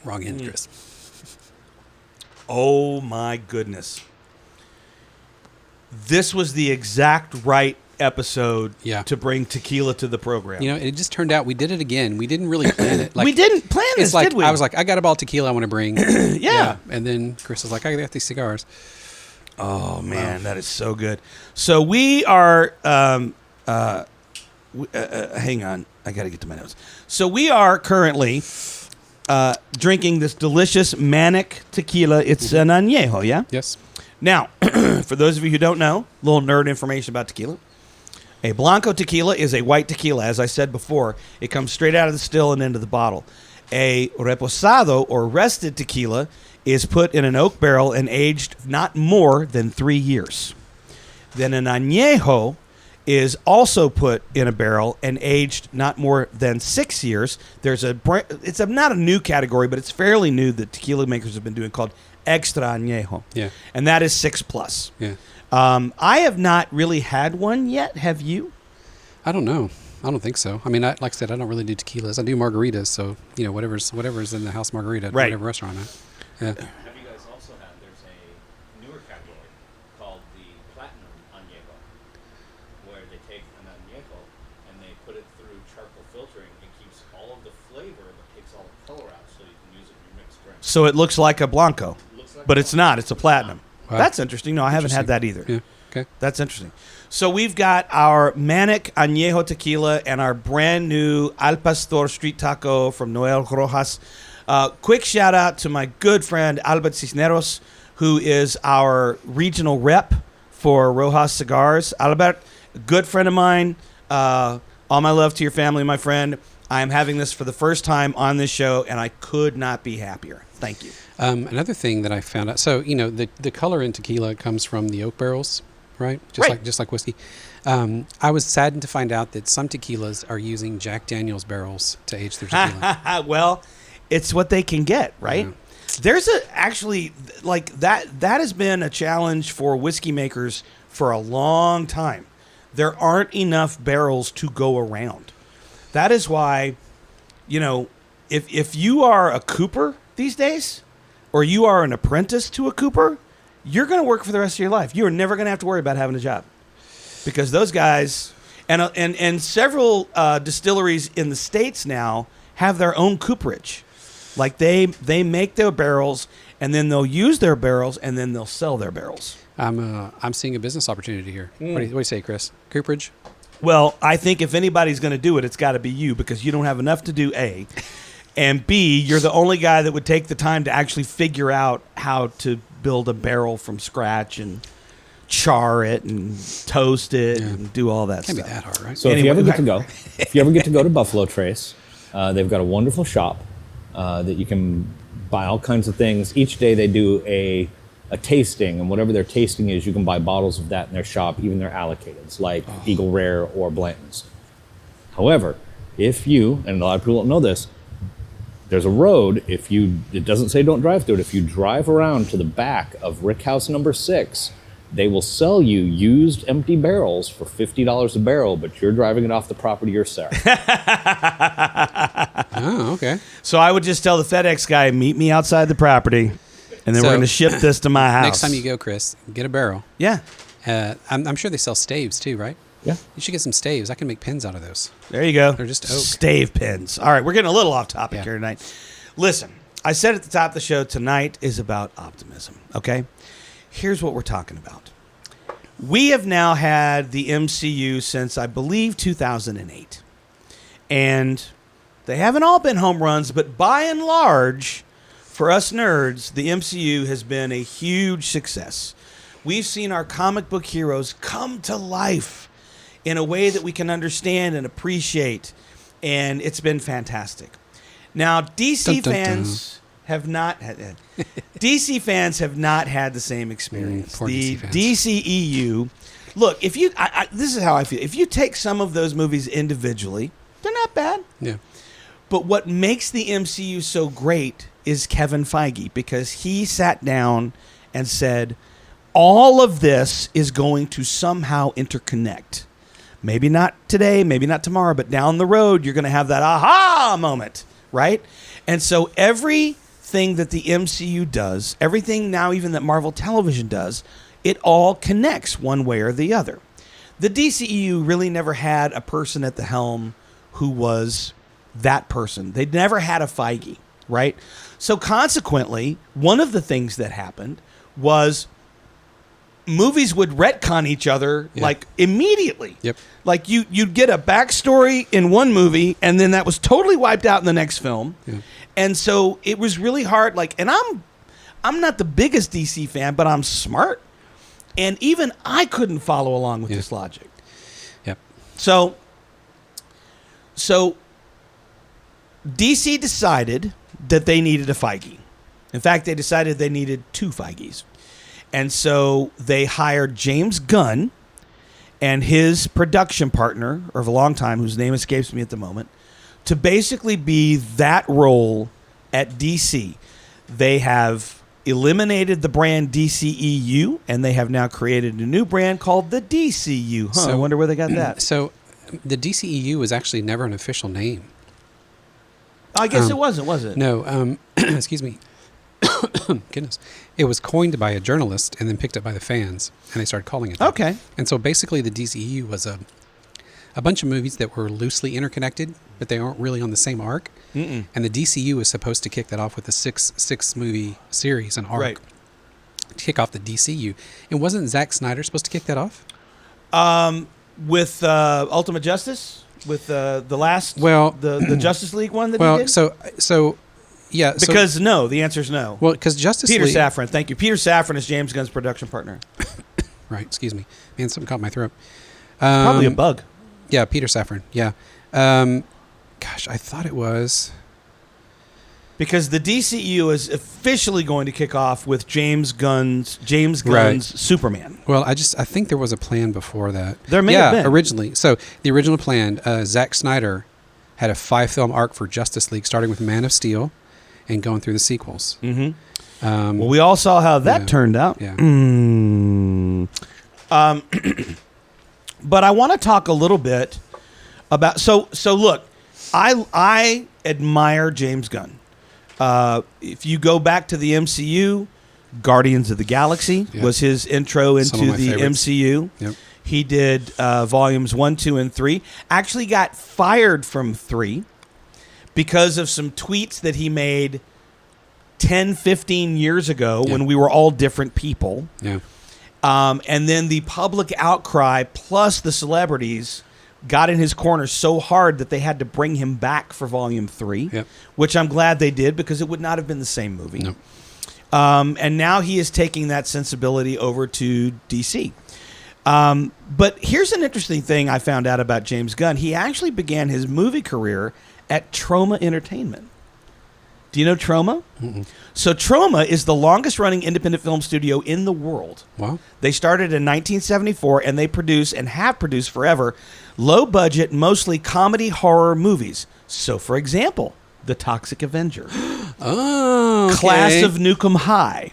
Wrong end, Chris. Oh, my goodness. This was the exact right episode Yeah. to bring tequila to the program. You know, it just turned out we did it again. We didn't really plan it. We didn't plan this, It's like did we? I was like, I got a bottle of tequila I want to bring. Yeah. And then Chris was like, I got these cigars. Oh man, that is so good. So we are. Hang on, I got to get to my notes. So we are currently drinking this delicious Manik tequila. It's an añejo, yeah. Yes. Now, for those of you who don't know, a little nerd information about tequila. A Blanco tequila is a white tequila. As I said before, it comes straight out of the still and into the bottle. A reposado, or rested tequila, is put in an oak barrel and aged not more than 3 years. Then an añejo is also put in a barrel and aged not more than 6 years. It's not a new category, but it's fairly new that tequila makers have been doing, called extra añejo. Yeah. And that is 6+. Yeah. I have not really had one yet. Have you? I don't know. I don't think so. I mean, like I said, I don't really do tequilas. I do margaritas. So, you know, whatever's in the house margarita at Right. whatever restaurant I'm at. Yeah. Have you guys also had, there's a newer category called the Platinum Añejo, where they take an Añejo and they put it through charcoal filtering. It keeps all of the flavor but takes all the color out so you can use it in your mixed drinks. So it looks like a Blanco, Looks like but it's not. It's a platinum. Wow. That's interesting. No, I haven't had that either. Yeah. Okay. That's interesting. So we've got our Manik Añejo tequila and our brand new Al Pastor street taco from Noel Rojas. Quick shout out to my good friend Albert Cisneros, who is our regional rep for Rojas Cigars. Albert, a good friend of mine. All my love to your family, my friend. I am having this for the first time on this show, and I could not be happier. Thank you. Another thing that I found out. So, you know, the color in tequila comes from the oak barrels, right? Just like whiskey. I was saddened to find out that some tequilas are using Jack Daniel's barrels to age their tequila. Well, it's what they can get, right? Yeah. There's actually like that has been a challenge for whiskey makers for a long time. There aren't enough barrels to go around. That is why, you know, if you are a cooper these days, or you are an apprentice to a cooper, you're going to work for the rest of your life. You are never going to have to worry about having a job, because those guys and several distilleries in the States now have their own cooperage. Like they make their barrels, and then they'll use their barrels, and then they'll sell their barrels. I'm seeing a business opportunity here. What do you say, Chris? Cooperage? Well, I think if anybody's going to do it, it's got to be you, because you don't have enough to do A. And B, you're the only guy that would take the time to actually figure out how to build a barrel from scratch and char it and toast it and do all that Can't stuff. be that hard, right? So Anyway, if you ever get to go to Buffalo Trace, they've got a wonderful shop that you can buy all kinds of things. Each day they do a tasting, and whatever their tasting is, you can buy bottles of that in their shop, even their allocateds, like Eagle Rare or Blanton's. However, if you, and a lot of people don't know this, there's a road, it doesn't say don't drive through it, if you drive around to the back of Rick House number 6, they will sell you used empty barrels for $50 a barrel, but you're driving it off the property yourself. Oh, okay. So I would just tell the FedEx guy, meet me outside the property, and then we're So, going to ship this to my house. Next time you go, Chris, get a barrel. Yeah, I'm sure they sell staves too, right? Yeah. You should get some staves. I can make pens out of those. there you go. They're just oak. Stave pins. All right, we're getting a little off topic Yeah. here tonight. Listen, I said at the top of the show, tonight is about optimism, okay? Here's what we're talking about. We have now had the MCU since, I believe, 2008. And they haven't all been home runs, but by and large, for us nerds, the MCU has been a huge success. We've seen our comic book heroes come to life in a way that we can understand and appreciate, and it's been fantastic. Now, DC Dun, dun, fans have not had DC fans have not had the same experience. Poor The DC fans. DCEU, look, if you this is how I feel. If you take some of those movies individually, they're not bad. Yeah. But what makes the MCU so great is Kevin Feige, because he sat down and said, all of this is going to somehow interconnect. Maybe not today, maybe not tomorrow, but down the road, you're going to have that aha moment, right? And so everything that the MCU does, everything now even that Marvel Television does, it all connects one way or the other. the DCEU really never had a person at the helm who was that person. They'd never had a Feige, right? So consequently, one of the things that happened was movies would retcon each other like immediately. Yep. Like you'd get a backstory in one movie, and then that was totally wiped out in the next film. Yeah. And so it was really hard. Like, and I'm not the biggest DC fan, but I'm smart, and even I couldn't follow along with this logic. Yep. So DC decided that they needed a Feige. In fact, they decided they needed two Feiges. And so they hired James Gunn and his production partner of a long time, whose name escapes me at the moment, to basically be that role at DC. They have eliminated the brand DCEU, and they have now created a new brand called the DCU. Huh, I wonder where they got that. So the DCEU was actually never an official name. I guess it wasn't, was it? No, excuse me. Goodness. It was coined by a journalist and then picked up by the fans, and they started calling it that. Okay. And so basically the DCEU was a bunch of movies that were loosely interconnected, but they aren't really on the same arc. And the DCU is supposed to kick that off with a six movie series, an arc. Right. To kick off the DCU. And wasn't Zack Snyder supposed to kick that off? With Ultimate Justice? With the last, the Justice League one that he did? So yeah. Because no, the answer is no. Well, because Justice Peter League... Safran, thank you. Peter Safran is James Gunn's production partner. Right, excuse me. Man, something caught my throat. Probably a bug. Yeah, Peter Safran, yeah. Gosh, I thought it was... Because the DCU is officially going to kick off with James Gunn's Right. Superman. Well, I think there was a plan before that. There may have been. Originally. So the original plan, Zack Snyder had a 5-film arc for Justice League, starting with Man of Steel and going through the sequels. Mm-hmm. Well, we all saw how that turned out. Yeah. But I want to talk a little bit about... So look, I admire James Gunn. If you go back to the MCU, Guardians of the Galaxy was his intro into the favorites. MCU. Yep. He did volumes 1, 2, and 3. Actually got fired from 3 because of some tweets that he made 10, 15 years ago when we were all different people. Yeah. And then the public outcry plus the celebrities got in his corner so hard that they had to bring him back for volume 3, which I'm glad they did because it would not have been the same movie. No. And now he is taking that sensibility over to DC. But here's an interesting thing I found out about James Gunn. He actually began his movie career at Troma Entertainment. Do you know Troma? Mm-mm. So Troma is the longest-running independent film studio in the world. Wow. They started in 1974, and they produce and have produced forever low-budget, mostly comedy horror movies. So, for example, The Toxic Avenger. Oh, okay. Class of Nukem High.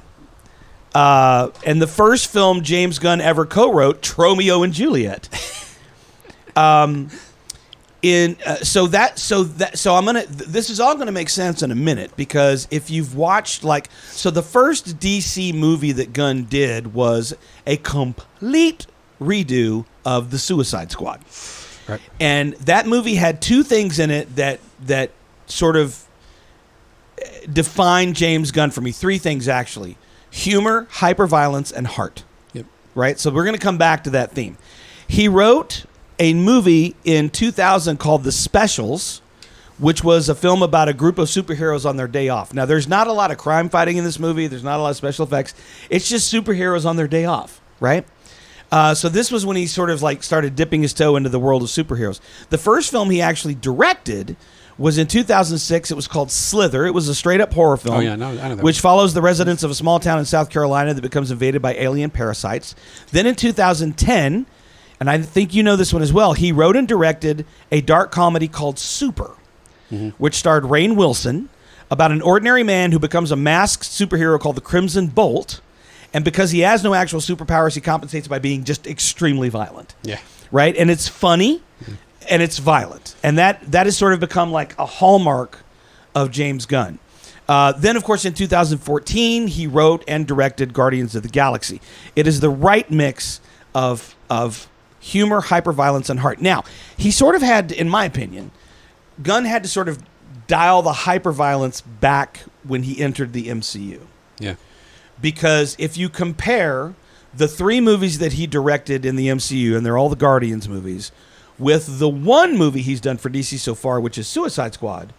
And the first film James Gunn ever co-wrote, Tromeo and Juliet. This is all gonna make sense in a minute, because if you've watched the first DC movie that Gunn did was a complete redo of the Suicide Squad. Right. And that movie had two things in it that sort of defined James Gunn for me. Three things, actually: humor, hyperviolence, and heart. Yep. Right? So we're going to come back to that theme. He wrote a movie in 2000 called The Specials, which was a film about a group of superheroes on their day off. Now, there's not a lot of crime fighting in this movie. There's not a lot of special effects. It's just superheroes on their day off, right? So this was when he sort of started dipping his toe into the world of superheroes. The first film he actually directed was in 2006. It was called Slither. It was a straight-up horror film. Oh, yeah, no, I know that which follows the residents of a small town in South Carolina that becomes invaded by alien parasites. Then in 2010, and I think you know this one as well, he wrote and directed a dark comedy called Super, which starred Rainn Wilson, about an ordinary man who becomes a masked superhero called the Crimson Bolt. And because he has no actual superpowers, he compensates by being just extremely violent. Yeah. Right? And it's funny, and it's violent. And that has sort of become like a hallmark of James Gunn. Then, of course, in 2014, he wrote and directed Guardians of the Galaxy. It is the right mix of humor, hyperviolence, and heart. Now, he sort of had, in my opinion, Gunn had to sort of dial the hyperviolence back when he entered the MCU. Yeah. Because if you compare the 3 movies that he directed in the MCU, and they're all the Guardians movies, with the one movie he's done for DC so far, which is Suicide Squad,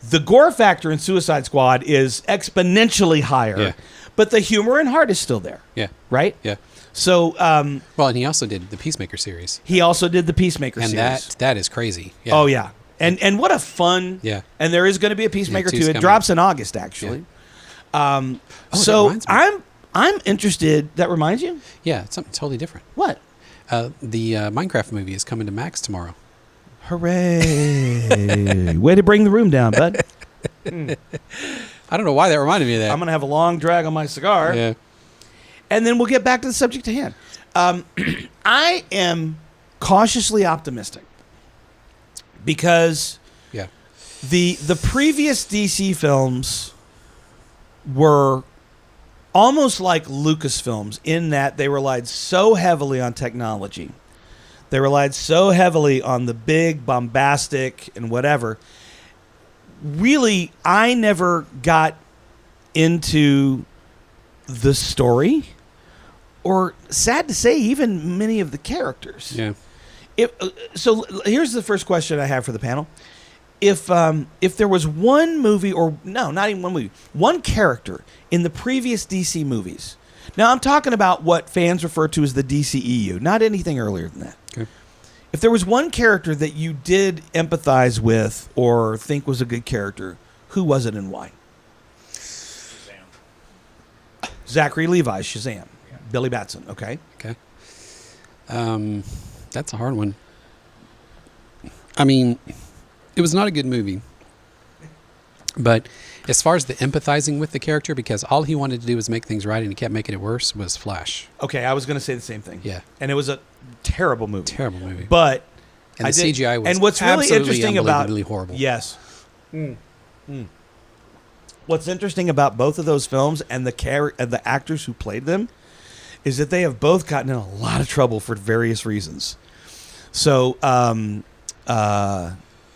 the gore factor in Suicide Squad is exponentially higher, Yeah. but the humor and heart is still there. Yeah. Right? Yeah. So Well, and he also did the Peacemaker series. he also did the Peacemaker And series. that is crazy. Yeah. Oh, yeah. And what a fun... Yeah. And there is going to be a Peacemaker two's 2. It coming. drops in August, actually. that So reminds me. I'm interested... That reminds you? Yeah, it's something totally different. What? The Minecraft movie is coming to Max tomorrow. Hooray. Way to bring the room down, bud. I don't know why that reminded me of that. I'm going to have a long drag on my cigar. Yeah. And then we'll get back to the subject at hand. I am cautiously optimistic because Yeah. the previous DC films were almost like Lucasfilms in that they relied so heavily on technology. They relied so heavily on the big, bombastic, and whatever. Really, I never got into the story, or sad to say, even many of the characters. Yeah. So here's the first question I have for the panel. If there was one movie, or no, not even one movie, one character in the previous DC movies. Now I'm talking about what fans refer to as the DCEU, not anything earlier than that. Okay. If there was one character that you did empathize with or think was a good character, who was it and why? Shazam. Zachary Levi, Shazam. Billy Batson, okay. Okay. That's a hard one. I mean, it was not a good movie. But as far as the empathizing with the character, because all he wanted to do was make things right and he kept making it worse, was Flash. Okay, I was going to say the same thing. Yeah. And it was a terrible movie. Terrible movie. But And I the did- CGI was and what's really absolutely interesting about unbelievably horrible. Yes. What's interesting about both of those films and the actors who played them is that they have both gotten in a lot of trouble for various reasons. So,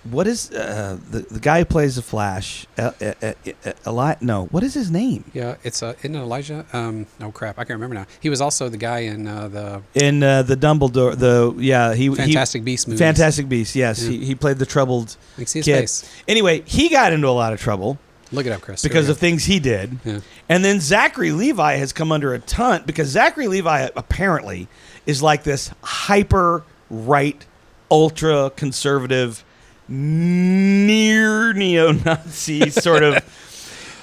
what is the guy who plays the Flash? What is his name? Yeah, it's isn't it Elijah? No crap, I can't remember now. He was also the guy in the The Dumbledore. He Fantastic Beasts movie. Fantastic Beasts. Yes, Yeah. he played the troubled I can see his kid. face. Anyway, he got into a lot of trouble Look it up, Chris. because of things he did. Yeah. And then Zachary Levi has come under a ton because Zachary Levi apparently is like this hyper right, ultra conservative, near neo-Nazi sort of,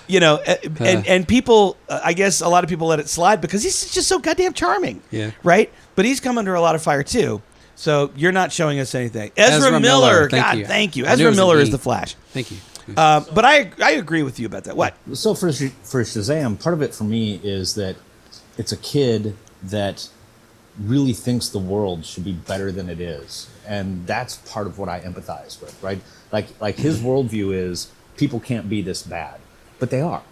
and people, I guess a lot of people let it slide because he's just so goddamn charming. Yeah. Right? But he's come under a lot of fire too. So you're not showing us anything. Ezra Miller. Thank you. I knew Ezra it was a Miller is he. the Flash. Thank you. But I agree with you about that. What? So for Shazam, part of it for me is that it's a kid that really thinks the world should be better than it is, and that's part of what I empathize with, right? Like his worldview is people can't be this bad, but they are.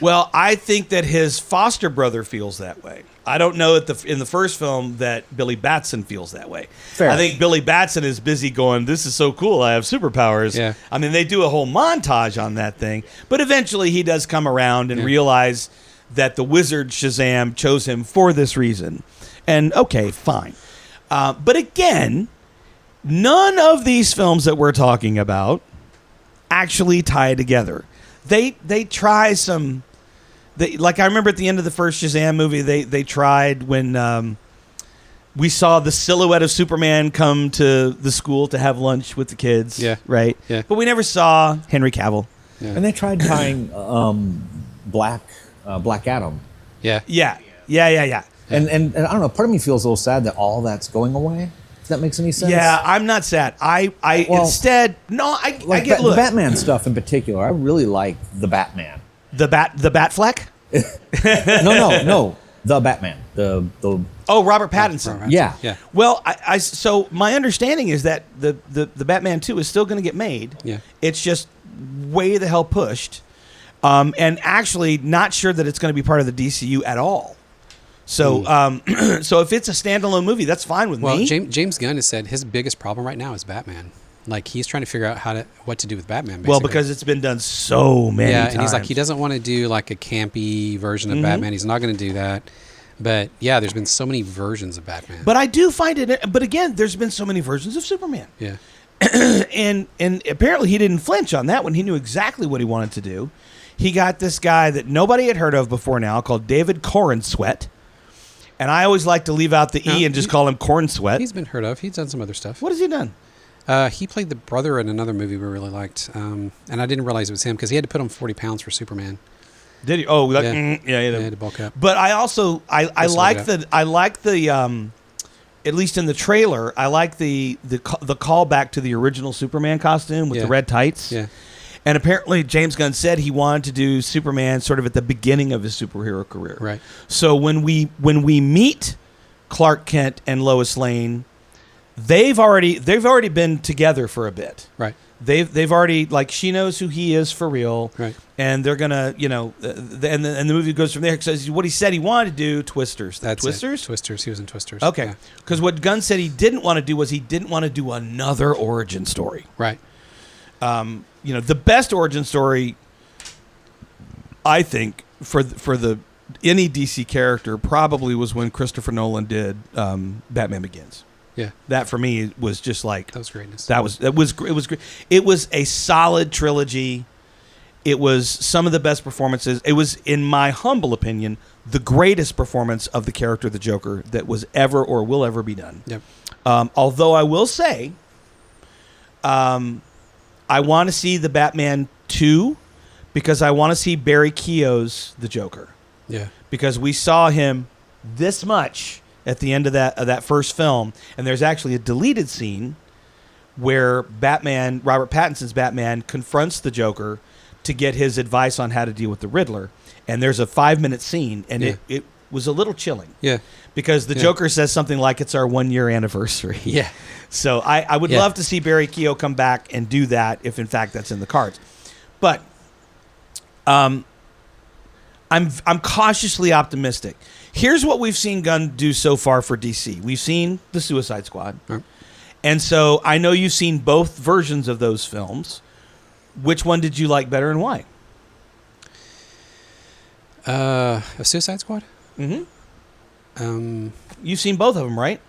Well, I think that his foster brother feels that way. I don't know in the first film that Billy Batson feels that way. Fair. I think Billy Batson is busy going, this is so cool, I have superpowers. Yeah. I mean, they do a whole montage on that thing. But eventually he does come around and realize that the wizard Shazam chose him for this reason. And okay, fine. But again, none of these films that we're talking about actually tie together. They try some... like I remember at the end of the first Shazam movie, they tried when we saw the silhouette of Superman come to the school to have lunch with the kids. Yeah. Right? Yeah. But we never saw Henry Cavill. Yeah. And they tried tying Black Adam. Yeah. Yeah. And I don't know, part of me feels a little sad that all that's going away. If that makes any sense. Yeah, I'm not sad. I instead, no, I get, the look, Batman stuff in particular. I really like the Batman. the Batfleck? No, the Batman. The Oh, Robert Pattinson. yeah. Yeah. Well, so my understanding is that the Batman 2 is still going to get made. Yeah. It's just way the hell pushed. And actually not sure that it's going to be part of the DCU at all. So, so if it's a standalone movie, that's fine with Well, me. James Gunn has said his biggest problem right now is Batman. Like he's trying to figure out what to do with Batman. Basically. Well, because it's been done so many times. And he's like he doesn't want to do like a campy version of Batman. He's not going to do that. But yeah, there's been so many versions of Batman. But I do find it. But again, there's been so many versions of Superman. Yeah. and apparently he didn't flinch on that one. He knew exactly what he wanted to do. He got this guy that nobody had heard of before now called David Corenswet. And I always like to leave out the E and just call him Cornsweat. He's been heard of. He's done some other stuff. What has he done? He played the brother in another movie we really liked. And I didn't realize it was him because he had to put on 40 pounds for Superman. Did he? Oh, that, Yeah, he had to bulk up. But I also I like the at least in the trailer, I like the callback to the original Superman costume with the red tights. Yeah. And apparently James Gunn said he wanted to do Superman sort of at the beginning of his superhero career. Right. So when we meet Clark Kent and Lois Lane, they've already been together for a bit. Right. They've already, like, she knows who he is for real. Right. And they're gonna, and the movie goes from there. Because what he said he wanted to do, Twisters. That's Twisters. it. Twisters. He was in Twisters. Okay. Yeah. Because what Gunn said he didn't want to do was he didn't want to do another origin story. Right. The best origin story, I think, for any DC character probably was when Christopher Nolan did Batman Begins. Yeah. That for me was just like that was greatness. It was great. It was a solid trilogy. It was some of the best performances. It was, in my humble opinion, the greatest performance of the character of the Joker that was ever or will ever be done. Yep. Although I will say, I want to see the Batman 2 because I want to see Barry Keogh's the Joker. Yeah. Because we saw him this much at the end of that first film, and there's actually a deleted scene where Robert Pattinson's Batman, confronts the Joker to get his advice on how to deal with the Riddler. And there's a 5-minute scene, and it was a little chilling. Yeah. Because the Joker says something like, it's our 1-year anniversary. Yeah. So I would love to see Barry Keogh come back and do that if, in fact, that's in the cards. But I'm cautiously optimistic. Here's what we've seen Gunn do so far for DC. We've seen The Suicide Squad. Right. And so I know you've seen both versions of those films. Which one did you like better and why? A Suicide Squad? Mm-hmm. You've seen both of them, right?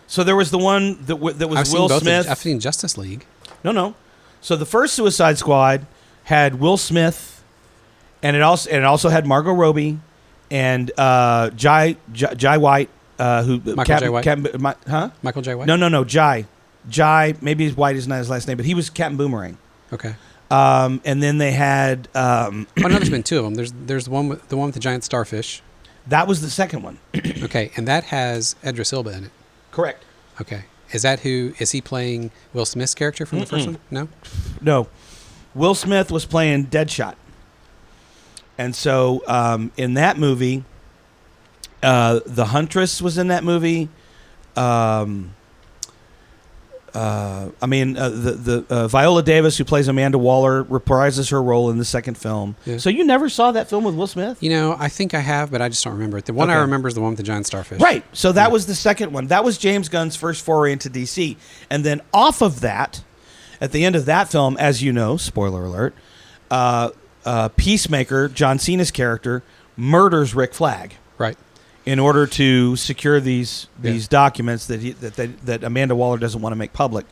So there was the one that was Will Smith. I've seen Justice League. No. So the first Suicide Squad had Will Smith, and it also had Margot Robbie and Jai White, Michael Jai White. Michael Jai White. No. Jai. Maybe White is not his last name, but he was Captain Boomerang. Okay. And then they had. No, there's been two of them. There's the one with the giant starfish. That was the second one. Okay, and that has Idris Elba in it. Correct. Okay. Is he playing Will Smith's character from the first one? No? No. Will Smith was playing Deadshot. And so in that movie, The Huntress was in that movie. The Viola Davis, who plays Amanda Waller, reprises her role in the second film. Yeah. So you never saw that film with Will Smith? I think I have, but I just don't remember it. The one I remember is the one with the giant starfish. Right. So that was the second one. That was James Gunn's first foray into DC. And then off of that, at the end of that film, as you know, spoiler alert, Peacemaker, John Cena's character, murders Rick Flag. Right. In order to secure these documents that Amanda Waller doesn't want to make public.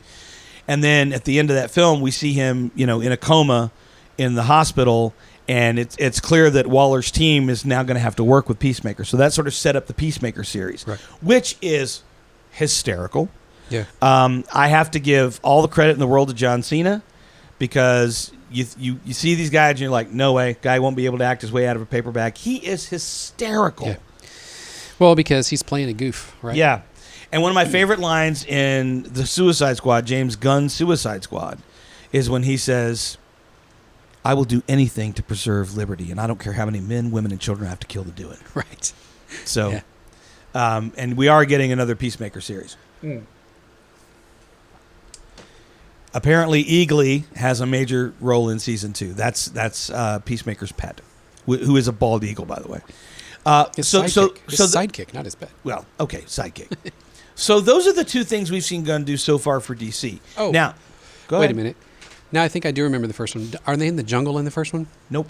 And then at the end of that film, we see him, in a coma in the hospital, and it's clear that Waller's team is now going to have to work with Peacemaker. So that sort of set up the Peacemaker series, right, which is hysterical. Yeah. I have to give all the credit in the world to John Cena, because you see these guys and you're like, no way, guy won't be able to act his way out of a paper bag. He is hysterical. Yeah. Well, because he's playing a goof, right? Yeah. And one of my favorite lines in the Suicide Squad, James Gunn's Suicide Squad, is when he says, I will do anything to preserve liberty, and I don't care how many men, women, and children I have to kill to do it. Right. So, and we are getting another Peacemaker series. Apparently, Eagly has a major role in season 2. That's Peacemaker's pet, who is a bald eagle, by the way. His So sidekick, not his pet. well, okay, sidekick. So those are the two things we've seen Gunn do so far for DC. Oh. Now, go Wait ahead. a minute. Now I think I do remember the first one. Are they in the jungle in the first one? Nope,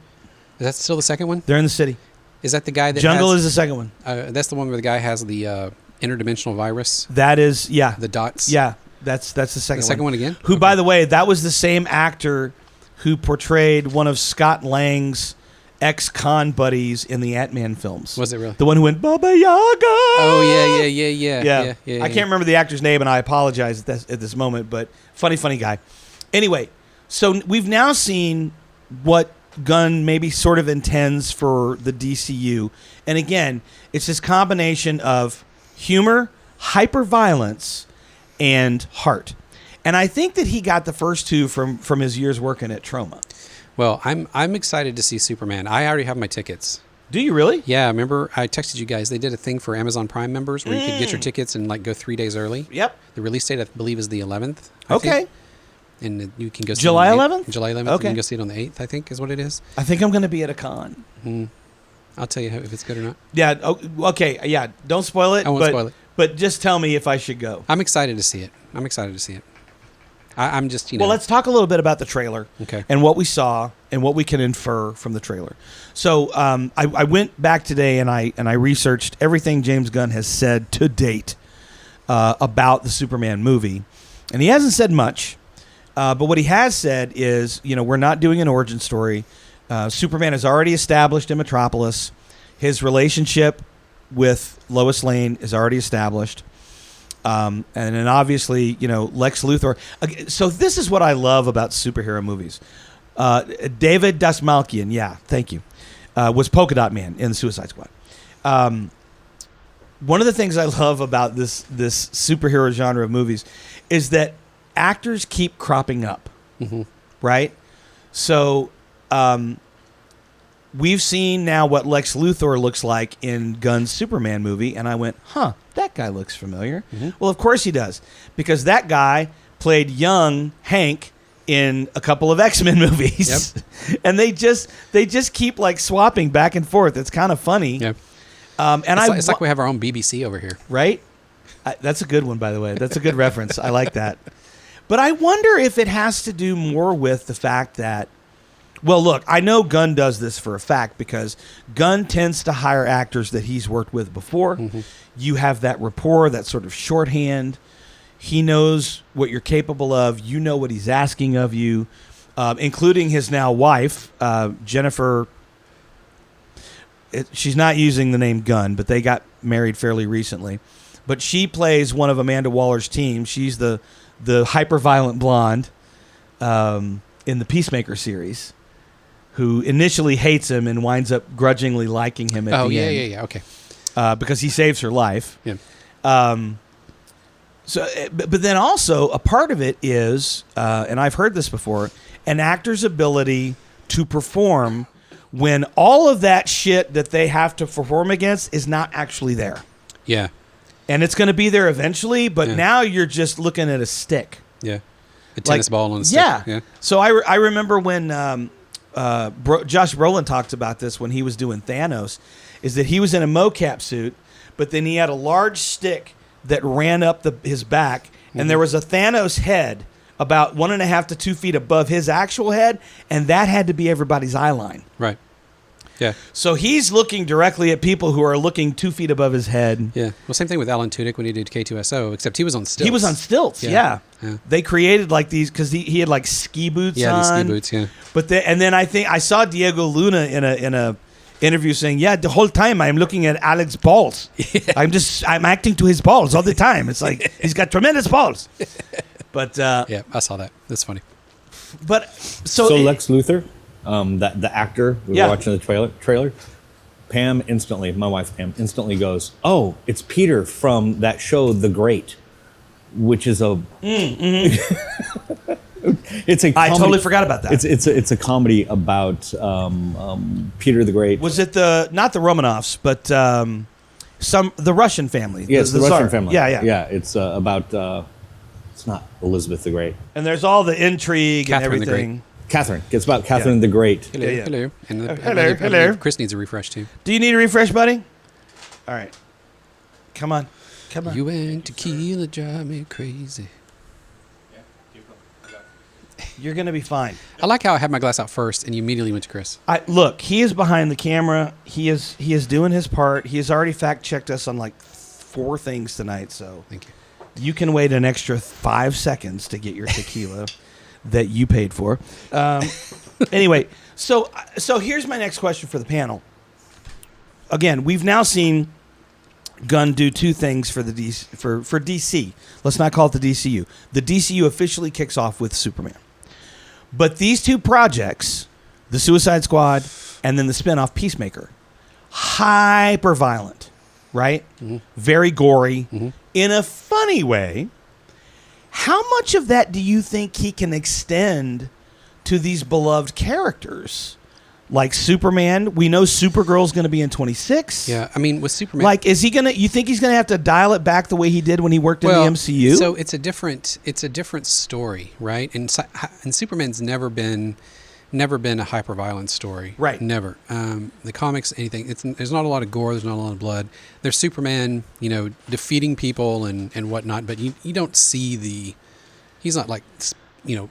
Is that still the second one? they're in the city. Is that the guy that Jungle has, is the second one. That's the one where the guy has the interdimensional virus, That is, yeah, the dots. yeah. That's the second. The second one again? Who, Okay. by the way, that was the same actor who portrayed one of Scott Lang's ex-con buddies in the Ant-Man films. Was it really? The one who went Baba Yaga. Oh yeah. I can't remember the actor's name, and I apologize at this moment, but funny guy. Anyway, so we've now seen what Gunn maybe sort of intends for the DCU. And again, it's this combination of humor, hyper-violence, and heart. And I think that he got the first two from his years working at Troma. Well, I'm excited to see Superman. I already have my tickets. Do you really? Yeah, remember I texted you guys. They did a thing for Amazon Prime members where you could get your tickets and like go 3 days early. Yep. The release date, I believe, is the 11th. I Okay. think. And you can go see July it on the 11th? 8th. July 11th. Okay. You can go see it on the 8th, I think, is what it is. I think I'm going to be at a con. I'll tell you if it's good or not. Yeah. Okay. Yeah. Don't spoil it. I won't spoil it. But just tell me if I should go. I'm excited to see it. I'm just, Well, let's talk a little bit about the trailer. Okay. And what we saw and what we can infer from the trailer. So I went back today and I researched everything James Gunn has said to date about the Superman movie, and he hasn't said much. But what he has said is, we're not doing an origin story. Superman is already established in Metropolis. His relationship with Lois Lane is already established. And then obviously, Lex Luthor. So this is what I love about superhero movies. David Dastmalchian, yeah, thank you, was Polka Dot Man in the Suicide Squad. One of the things I love about this superhero genre of movies is that actors keep cropping up, right? So we've seen now what Lex Luthor looks like in Gunn's Superman movie, and I went, that guy looks familiar. Well, of course he does, because that guy played young Hank in a couple of X-Men movies. Yep. And they just keep like swapping back and forth. It's kind of funny. Yep. And it's like we have our own BBC over here. Right? That's a good one, by the way. That's a good reference. I like that. But I wonder if it has to do more with the fact that, well, look, I know Gunn does this for a fact because Gunn tends to hire actors that he's worked with before. You have that rapport, that sort of shorthand. He knows what you're capable of. You know what he's asking of you, including his now wife, Jennifer. She's not using the name Gunn, but they got married fairly recently. But she plays one of Amanda Waller's team. She's the hyper-violent blonde in the Peacemaker series, who initially hates him and winds up grudgingly liking him at the end. Yeah, okay. Because he saves her life. Yeah. But then also a part of it is, and I've heard this before, an actor's ability to perform when all of that shit that they have to perform against is not actually there. Yeah. And it's going to be there eventually, but now you're just looking at a stick. Yeah. A tennis ball on a stick. Yeah. So I remember when Josh Brolin talked about this when he was doing Thanos, is that he was in a mocap suit, but then he had a large stick that ran up his back, and there was a Thanos head about 1.5 to 2 feet above his actual head, and that had to be everybody's eye line. Right. Yeah. So he's looking directly at people who are looking 2 feet above his head. Yeah. Well, same thing with Alan Tudyk when he did K2SO, except he was on stilts. He was on stilts, yeah. They created like these because he had like ski boots on. Yeah, these ski boots, yeah. But and then I think I saw Diego Luna in a interview saying, the whole time I'm looking at Alex's balls. Yeah. I'm acting to his balls all the time. It's like he's got tremendous balls. But yeah, I saw that. That's funny. But so Lex Luthor, the actor, we were watching the trailer. Pam instantly, my wife Pam, instantly goes, "Oh, it's Peter from that show, The Great," which is a. It's a. Comedy. I totally forgot about that. It's a comedy about Peter the Great. Was it not the Romanovs, but the Russian family? Yes, the Russian Tsar. family. Yeah. It's about. It's not Elizabeth the Great. And there's all the intrigue Catherine and everything. Catherine. It's about Catherine the Great. Hello, Yeah. hello. And Hello. Chris needs a refresh too. Do you need a refresh, buddy? All right. Come on. You and tequila drive me crazy. You're going to be fine. I like how I had my glass out first and you immediately went to Chris. Look, he is behind the camera. He is doing his part. He has already fact checked us on like 4 things tonight. So Thank you. you can wait an extra 5 seconds to get your tequila that you paid for. Anyway, so here's my next question for the panel. Again, we've now seen Gunn do 2 things for the for DC. Let's not call it the DCU. The DCU officially kicks off with Superman. But these 2 projects, the Suicide Squad and then the spinoff Peacemaker, hyper violent, right? Mm-hmm. Very gory. Mm-hmm. In a funny way. How much of that do you think he can extend to these beloved characters? Like Superman, we know Supergirl's going to be in 26. Yeah, I mean, with Superman, like, is he going to? You think he's going to have to dial it back the way he did when he worked in the MCU? So it's a different story, right? And Superman's never been a hyper violent story, right? Never. The comics, anything. There's not a lot of gore. There's not a lot of blood. There's Superman, defeating people and whatnot, but you don't see he's not like.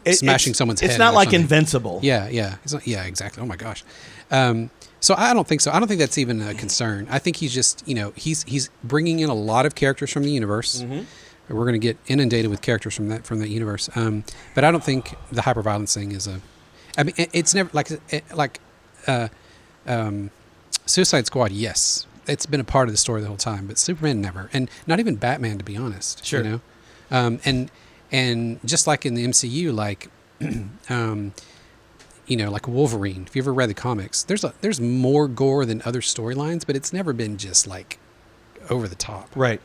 Smashing someone's head. It's not like Invincible. Yeah. It's not, yeah, exactly. Oh my gosh. So I don't think so. I don't think that's even a concern. I think he's just, he's bringing in a lot of characters from the universe. Mm-hmm. We're going to get inundated with characters from that universe. But I don't think the hyperviolence thing is I mean, it's never Suicide Squad. Yes, it's been a part of the story the whole time, but Superman never, and not even Batman, to be honest. Sure. And just like in the MCU, like, like Wolverine. If you ever read the comics, there's more gore than other storylines, but it's never been just like over the top, right?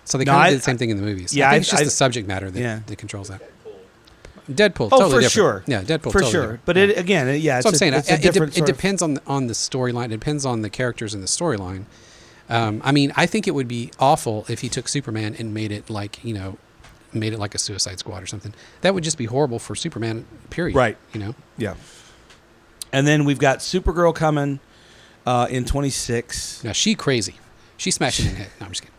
So they kind of did the same thing in the movies. Yeah, I think it's just the subject matter that controls that. Deadpool, oh, totally for different. Sure, yeah, Deadpool, for totally sure. different. But it again, yeah. So I'm saying it depends on the storyline. It depends on the characters in the storyline. I mean, I think it would be awful if he took Superman and made it like a Suicide Squad or something. That would just be horrible for Superman, period. Right. Yeah. And then we've got Supergirl coming in 26. Now, she crazy. She's smashing in the head. No, I'm just kidding.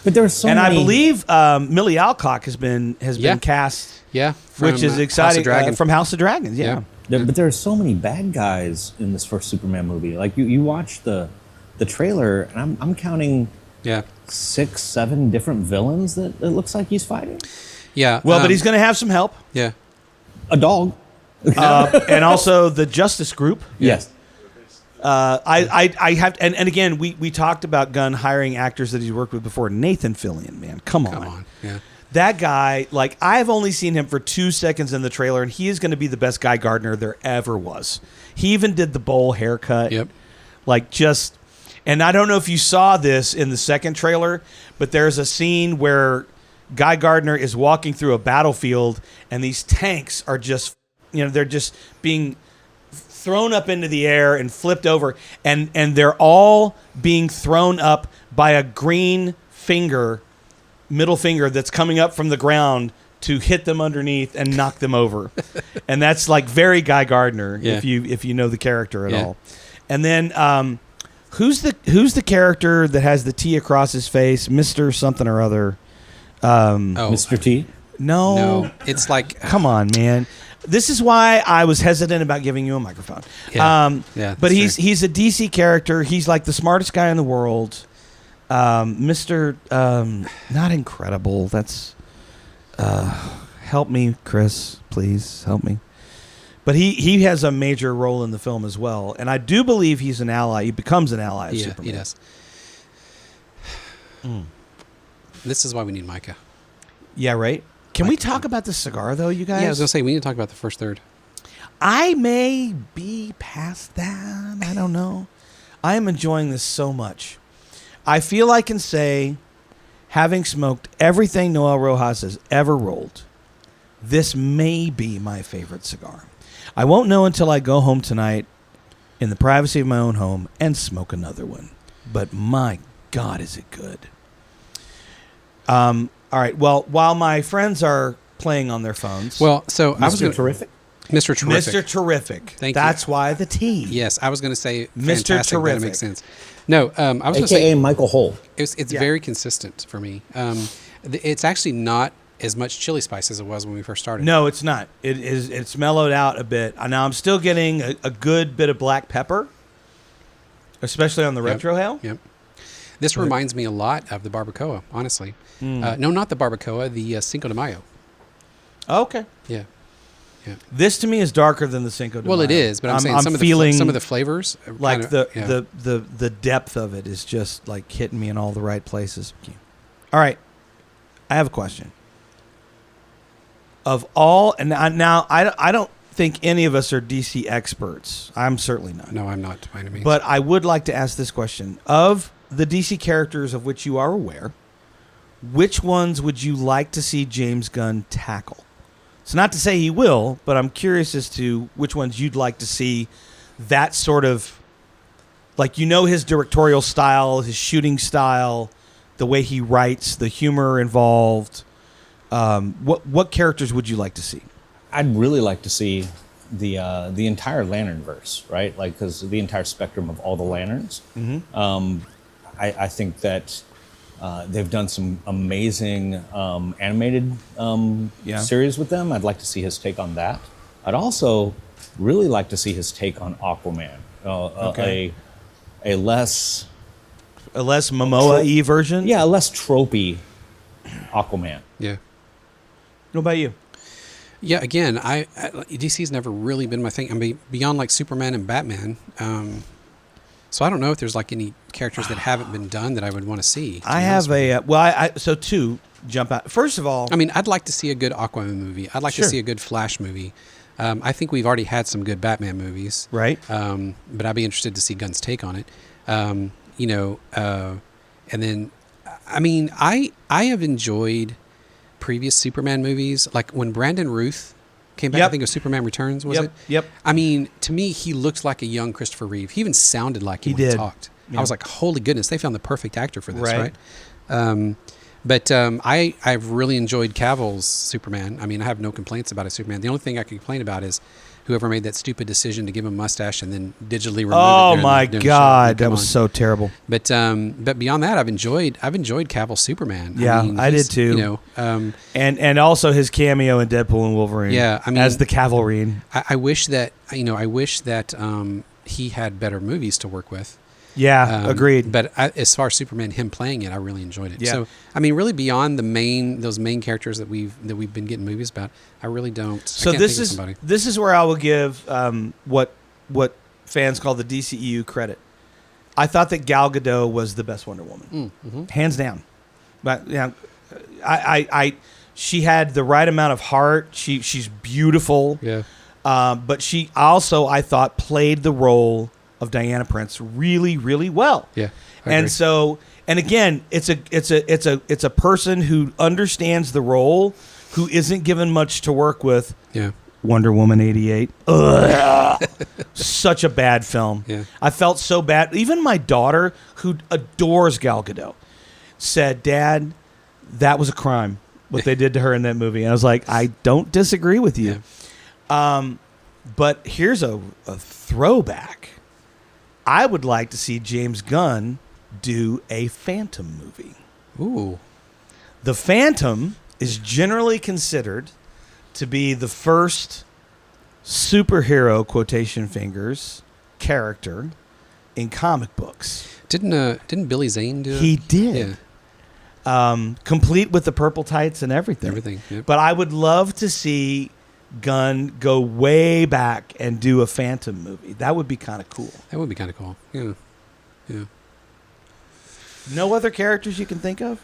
But there's so many. And I believe Millie Alcock has been cast. Yeah. Which is exciting. From House of Dragons, yeah. But there are so many bad guys in this first Superman movie. Like, you watch the trailer, and I'm counting 6, 7 different villains that it looks like he's fighting. Yeah. Well, but he's going to have some help. Yeah. A dog. And also the Justice Group. Yes. I have, and again, we talked about Gunn hiring actors that he's worked with before. Nathan Fillion, man, come on. Yeah. That guy, like, I've only seen him for 2 seconds in the trailer, and he is going to be the best Guy Gardner there ever was. He even did the bowl haircut. Yep. And I don't know if you saw this in the second trailer, but there's a scene where Guy Gardner is walking through a battlefield, and these tanks are just, they're just being thrown up into the air and flipped over, and they're all being thrown up by a green middle finger that's coming up from the ground to hit them underneath and knock them over. And that's like very Guy Gardner, if you know the character at all. And then who's the character that has the T across his face? Mr. something or other. Mr. T? No, it's like, come on, man. This is why I was hesitant about giving you a microphone. But he's a DC character. He's like the smartest guy in the world. Mr. Not Incredible. That's help me, Chris. Please help me. But he has a major role in the film as well, and I do believe he's an ally. He becomes an ally of Superman. He does. This is why we need Micah. Yeah, right. Can we talk about the cigar, though, you guys? Yeah, I was going to say, we need to talk about the first third. I may be past that. I don't know. I am enjoying this so much. I feel I can say, having smoked everything Noel Rojas has ever rolled, this may be my favorite cigar. I won't know until I go home tonight in the privacy of my own home and smoke another one. But my God, is it good. All right. Well, while my friends are playing on their phones. Well, so I was terrific. Mr. Terrific. Mr. Terrific. Thank you. That's why the T. Yes, I was going to say Mr. fantastic. That Terrific. makes sense. No, I was going to AKA say Michael Hull. it's very consistent for me. It's actually not as much chili spice as it was when we first started. No, it's not. It's mellowed out a bit. Now I'm still getting a good bit of black pepper, especially on the retrohale. Yep. This reminds me a lot of the barbacoa, honestly. No, not the barbacoa, the Cinco de Mayo. Okay. Yeah. This to me is darker than the Cinco de Mayo. Well, it is, but I'm saying some of the flavors, are like kind of, the depth of it is just like hitting me in all the right places. All right, I have a question. Of all, and I don't think any of us are DC experts. I'm certainly not. No, I'm not by any means. But I would like to ask this question: of the DC characters of which you are aware, which ones would you like to see James Gunn tackle? It's not to say he will, but I'm curious as to which ones you'd like to see that sort of, like, his directorial style, his shooting style, the way he writes, the humor involved. What characters would you like to see? I'd really like to see the entire Lanternverse, right? Like, because the entire spectrum of all the lanterns. Mm-hmm. I think that they've done some amazing animated series with them. I'd like to see his take on that. I'd also really like to see his take on Aquaman. Okay. A less Momoa-y version? Yeah, a less tropey Aquaman. Yeah. What about you? Yeah, again, DC's never really been my thing. I mean, beyond like Superman and Batman. So I don't know if there's like any characters that haven't been done that I would want to see. I have so two jump out. First of all, I mean, I'd like to see a good Aquaman movie. I'd like to see a good Flash movie. I think we've already had some good Batman movies. Right. But I'd be interested to see Gunn's take on it. And then, I mean, I have enjoyed previous Superman movies, like when Brandon Routh came back. I think it was Superman Returns, was it? Yep. I mean, to me, he looked like a young Christopher Reeve. He even sounded like him when he talked. Yeah. I was like, holy goodness, they found the perfect actor for this, right? I've really enjoyed Cavill's Superman. I mean, I have no complaints about his Superman. The only thing I can complain about is whoever made that stupid decision to give him a mustache and then digitally remove it. Oh my God, that was so terrible. But beyond that, I've enjoyed Cavill's Superman. Yeah, I did too. And also his cameo in Deadpool and Wolverine. Yeah, I mean, as the Cavalry. I wish that he had better movies to work with. Yeah, agreed. But as far as Superman, him playing it, I really enjoyed it. Yeah. So, I mean, really beyond those main characters that we've been getting movies about, I really don't. So this is where I will give what fans call the DCU credit. I thought that Gal Gadot was the best Wonder Woman, hands down. But she had the right amount of heart. She's beautiful. Yeah. But she also, I thought, played the role of Diana Prince really, really well. Yeah. And so, and again, it's a person who understands the role, who isn't given much to work with. Yeah. Wonder Woman 88. Ugh. Such a bad film. Yeah. I felt so bad. Even my daughter, who adores Gal Gadot, said, "Dad, that was a crime, what they did to her in that movie." And I was like, I don't disagree with you. Yeah. But here's a throwback. I would like to see James Gunn do a Phantom movie. Ooh. The Phantom is generally considered to be the first superhero, quotation fingers, character in comic books. Didn't Billy Zane do it? He did. Yeah. Complete with the purple tights and everything. Yep. But I would love to see Gunn go way back and do a Phantom movie. That would be kind of cool. That would be kind of cool. Yeah. Yeah. No other characters you can think of?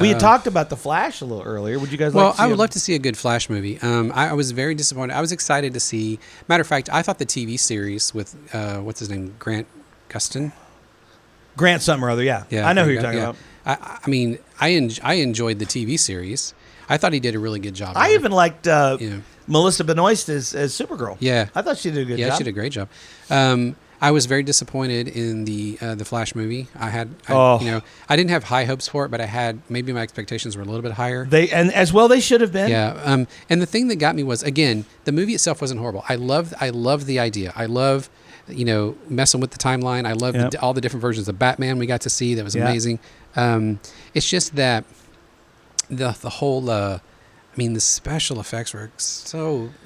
We had talked about the Flash a little earlier. Would you guys like to see I would love to see a good Flash movie. I was very disappointed. I was excited to see... Matter of fact, I thought the TV series with, what's his name, Grant Gustin? Grant something or other, yeah. I know who you're talking about. I mean, I enjoyed the TV series. I thought he did a really good job. I even liked Melissa Benoist as Supergirl. Yeah. I thought she did a good job. Yeah, she did a great job. I was very disappointed in the Flash movie. I didn't have high hopes for it, but I had maybe my expectations were a little bit higher. They should have been. Yeah. And the thing that got me was, again, the movie itself wasn't horrible. I love the idea. I love, messing with the timeline. I love all the different versions of Batman we got to see. That was amazing. It's just that the whole, the special effects were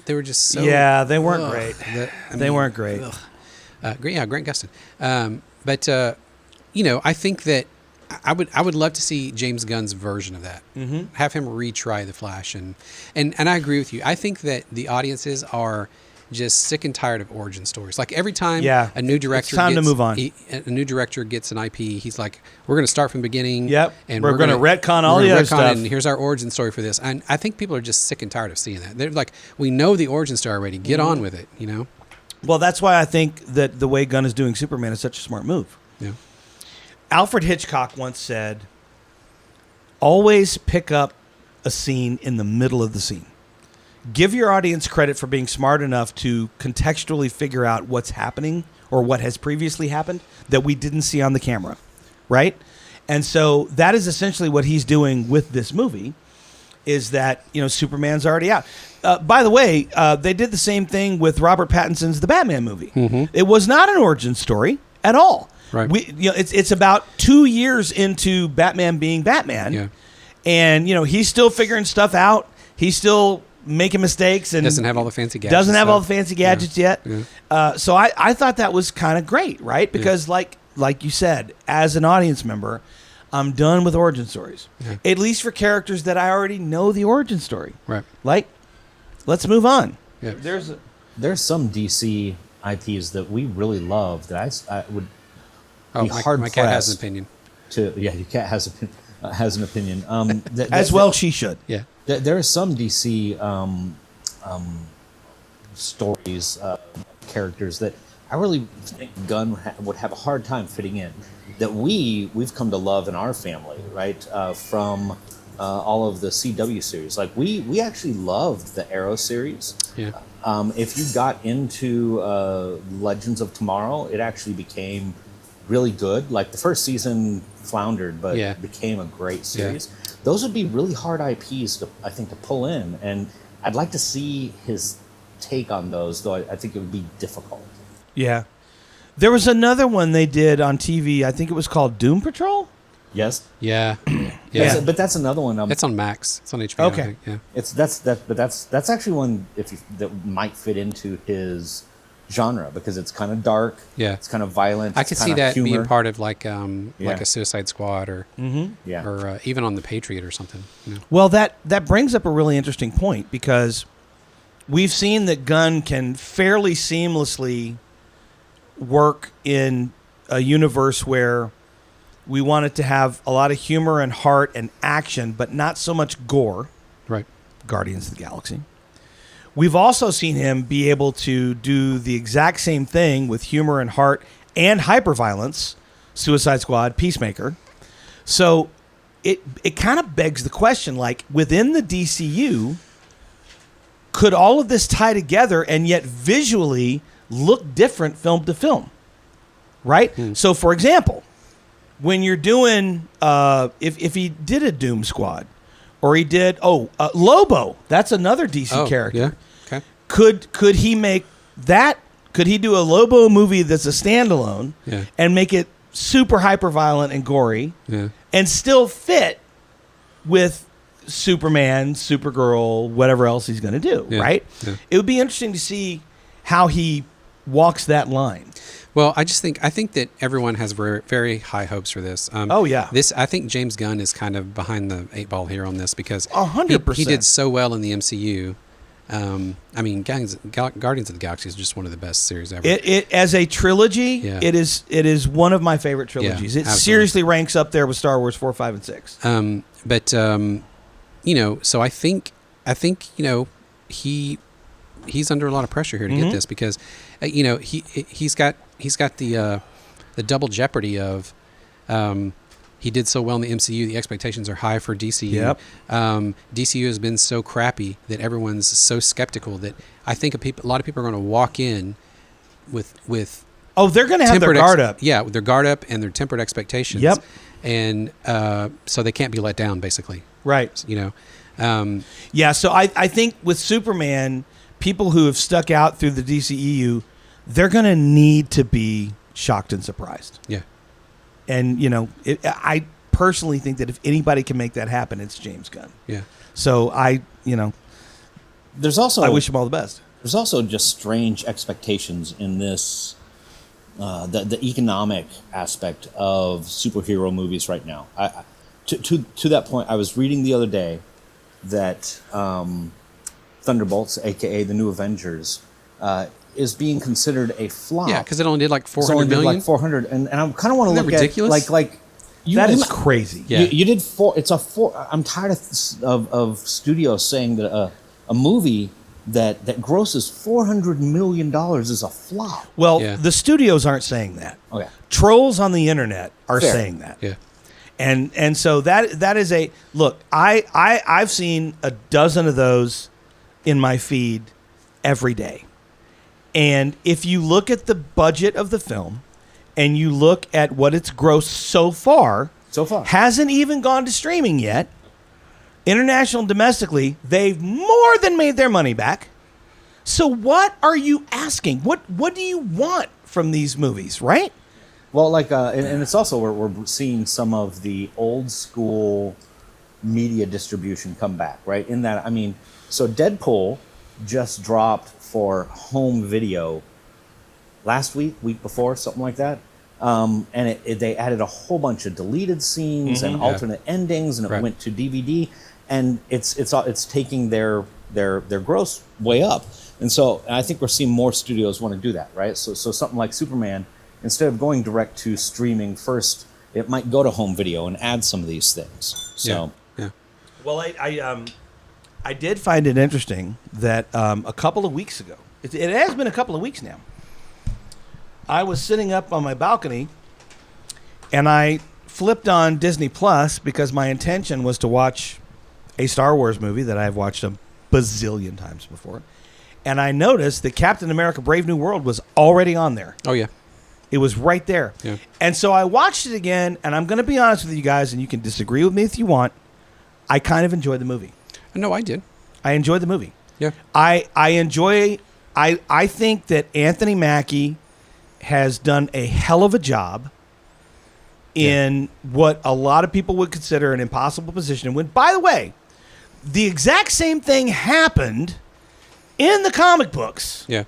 they were just so. Yeah, they weren't great. They weren't great. Grant Gustin. But I think that I would love to see James Gunn's version of that. Mm-hmm. Have him retry the Flash, and I agree with you. I think that the audiences are just sick and tired of origin stories. Like every time a new director to move on. A new director gets an IP, he's like, we're going to start from the beginning. Yep. And we're going to retcon all the other stuff. And here's our origin story for this. And I think people are just sick and tired of seeing that. They're like, we know the origin story already. Get on with it, Well, that's why I think that the way Gunn is doing Superman is such a smart move. Yeah. Alfred Hitchcock once said, always pick up a scene in the middle of the scene. Give your audience credit for being smart enough to contextually figure out what's happening or what has previously happened that we didn't see on the camera, right? And so that is essentially what he's doing with this movie, is that, Superman's already out. By the way, they did the same thing with Robert Pattinson's The Batman movie. Mm-hmm. It was not an origin story at all. Right. It's about 2 years into Batman being Batman, and he's still figuring stuff out. He's still making mistakes and doesn't have all the fancy gadgets. Doesn't have all the fancy gadgets yet. Yeah. So I thought that was kind of great, right? Because like you said, as an audience member, I'm done with origin stories. Yeah. At least for characters that I already know the origin story. Right. Like, let's move on. Yeah. There's some DC IPs that we really love that I would be hard my pressed. cat has an opinion. Your cat has an opinion. She should. Yeah. There are some DC stories, characters that I really think Gunn would have a hard time fitting in. That we've come to love in our family, right? From all of the CW series. Like we actually loved the Arrow series. Yeah. If you got into Legends of Tomorrow, it actually became really good. Like the first season floundered, but became a great series. Yeah. Those would be really hard IPs I think to pull in, and I'd like to see his take on those. Though I think it would be difficult. Yeah. There was another one they did on TV. I think it was called Doom Patrol. Yes. Yeah. Yeah. But that's another one. It's on Max. It's on HBO. Okay. I think. Yeah. But that's actually one that might fit into his genre because it's kind of dark. Yeah. It's kind of violent. I could see that humor. being part of like a Suicide Squad or Mm-hmm. even on The Patriot or something. Well, that brings up a really interesting point because we've seen that Gunn can fairly seamlessly work in a universe where we want it to have a lot of humor and heart and action, but not so much gore. Right. Guardians of the Galaxy. We've also seen him be able to do the exact same thing with humor and heart and hyperviolence, Suicide Squad, Peacemaker. So it kind of begs the question, like, within the DCU, could all of this tie together and yet visually look different film to film? Right? So, for example, when you're doing, if he did a Doom Squad, or he did, Lobo, that's another DC character. Yeah. Okay. Could he make that? Could he do a Lobo movie that's a standalone and make it super hyper violent and gory and still fit with Superman, Supergirl, whatever else he's going to do, right? Yeah. It would be interesting to see how he walks that line. Well, I think that everyone has very, very high hopes for this. I think James Gunn is kind of behind the 8 ball here on this because 100%. He did so well in the MCU. Guardians of the Galaxy is just one of the best series ever. It as a trilogy, it is one of my favorite trilogies. It seriously ranks up there with Star Wars 4, 5, and 6. So I think he's under a lot of pressure here to get this because he's got the double jeopardy of he did so well in the MCU. The expectations are high for DCU. Yep. DCU has been so crappy that everyone's so skeptical that I think a lot of people are going to walk in with Oh, they're going to have their guard up. Yeah, with their guard up and their tempered expectations. Yep. And so they can't be let down, basically. Right. You know. Yeah, so I think with Superman, people who have stuck out through the DCEU, they're going to need to be shocked and surprised. Yeah. And, you know, I personally think that if anybody can make that happen, it's James Gunn. Yeah. So I wish him all the best. There's also just strange expectations in this, the economic aspect of superhero movies right now. To that point, I was reading the other day that Thunderbolts, aka the New Avengers, is being considered a flop. Yeah, because it only did like 400 It's only million. did like 400, and I kind of want to look ridiculous? at like That is crazy. Yeah. You did four. It's a four. I'm tired of studios saying that a movie that grosses $400 million is a flop. Well, Yeah. the studios aren't saying that. Okay. Trolls on the internet are Fair. saying that. Yeah. And so that is a look. I've seen a dozen of those in my feed every day. And if you look at the budget of the film and you look at what it's grossed so far, hasn't even gone to streaming yet. International and domestically, they've more than made their money back. So what are you asking? What do you want from these movies, right? Well, like, and it's also we're seeing some of the old school media distribution come back, right? In that, I mean, so Deadpool just dropped for home video last week before, something like that. And they added a whole bunch of deleted scenes and alternate endings, and it went to DVD, and it's taking their gross way up. And so I think we're seeing more studios want to do that, right? So something like Superman, instead of going direct to streaming first, it might go to home video and add some of these things. So Yeah. Well, I did find it interesting that a couple of weeks ago, it has been a couple of weeks now, I was sitting up on my balcony and I flipped on Disney Plus because my intention was to watch a Star Wars movie that I've watched a bazillion times before. And I noticed that Captain America Brave New World was already on there. Oh, yeah. It was right there. Yeah. And so I watched it again, and I'm going to be honest with you guys, and you can disagree with me if you want. I kind of enjoyed the movie. No, I did. I enjoyed the movie. Yeah. I think that Anthony Mackie has done a hell of a job in what a lot of people would consider an impossible position. When, by the way, the exact same thing happened in the comic books Yeah.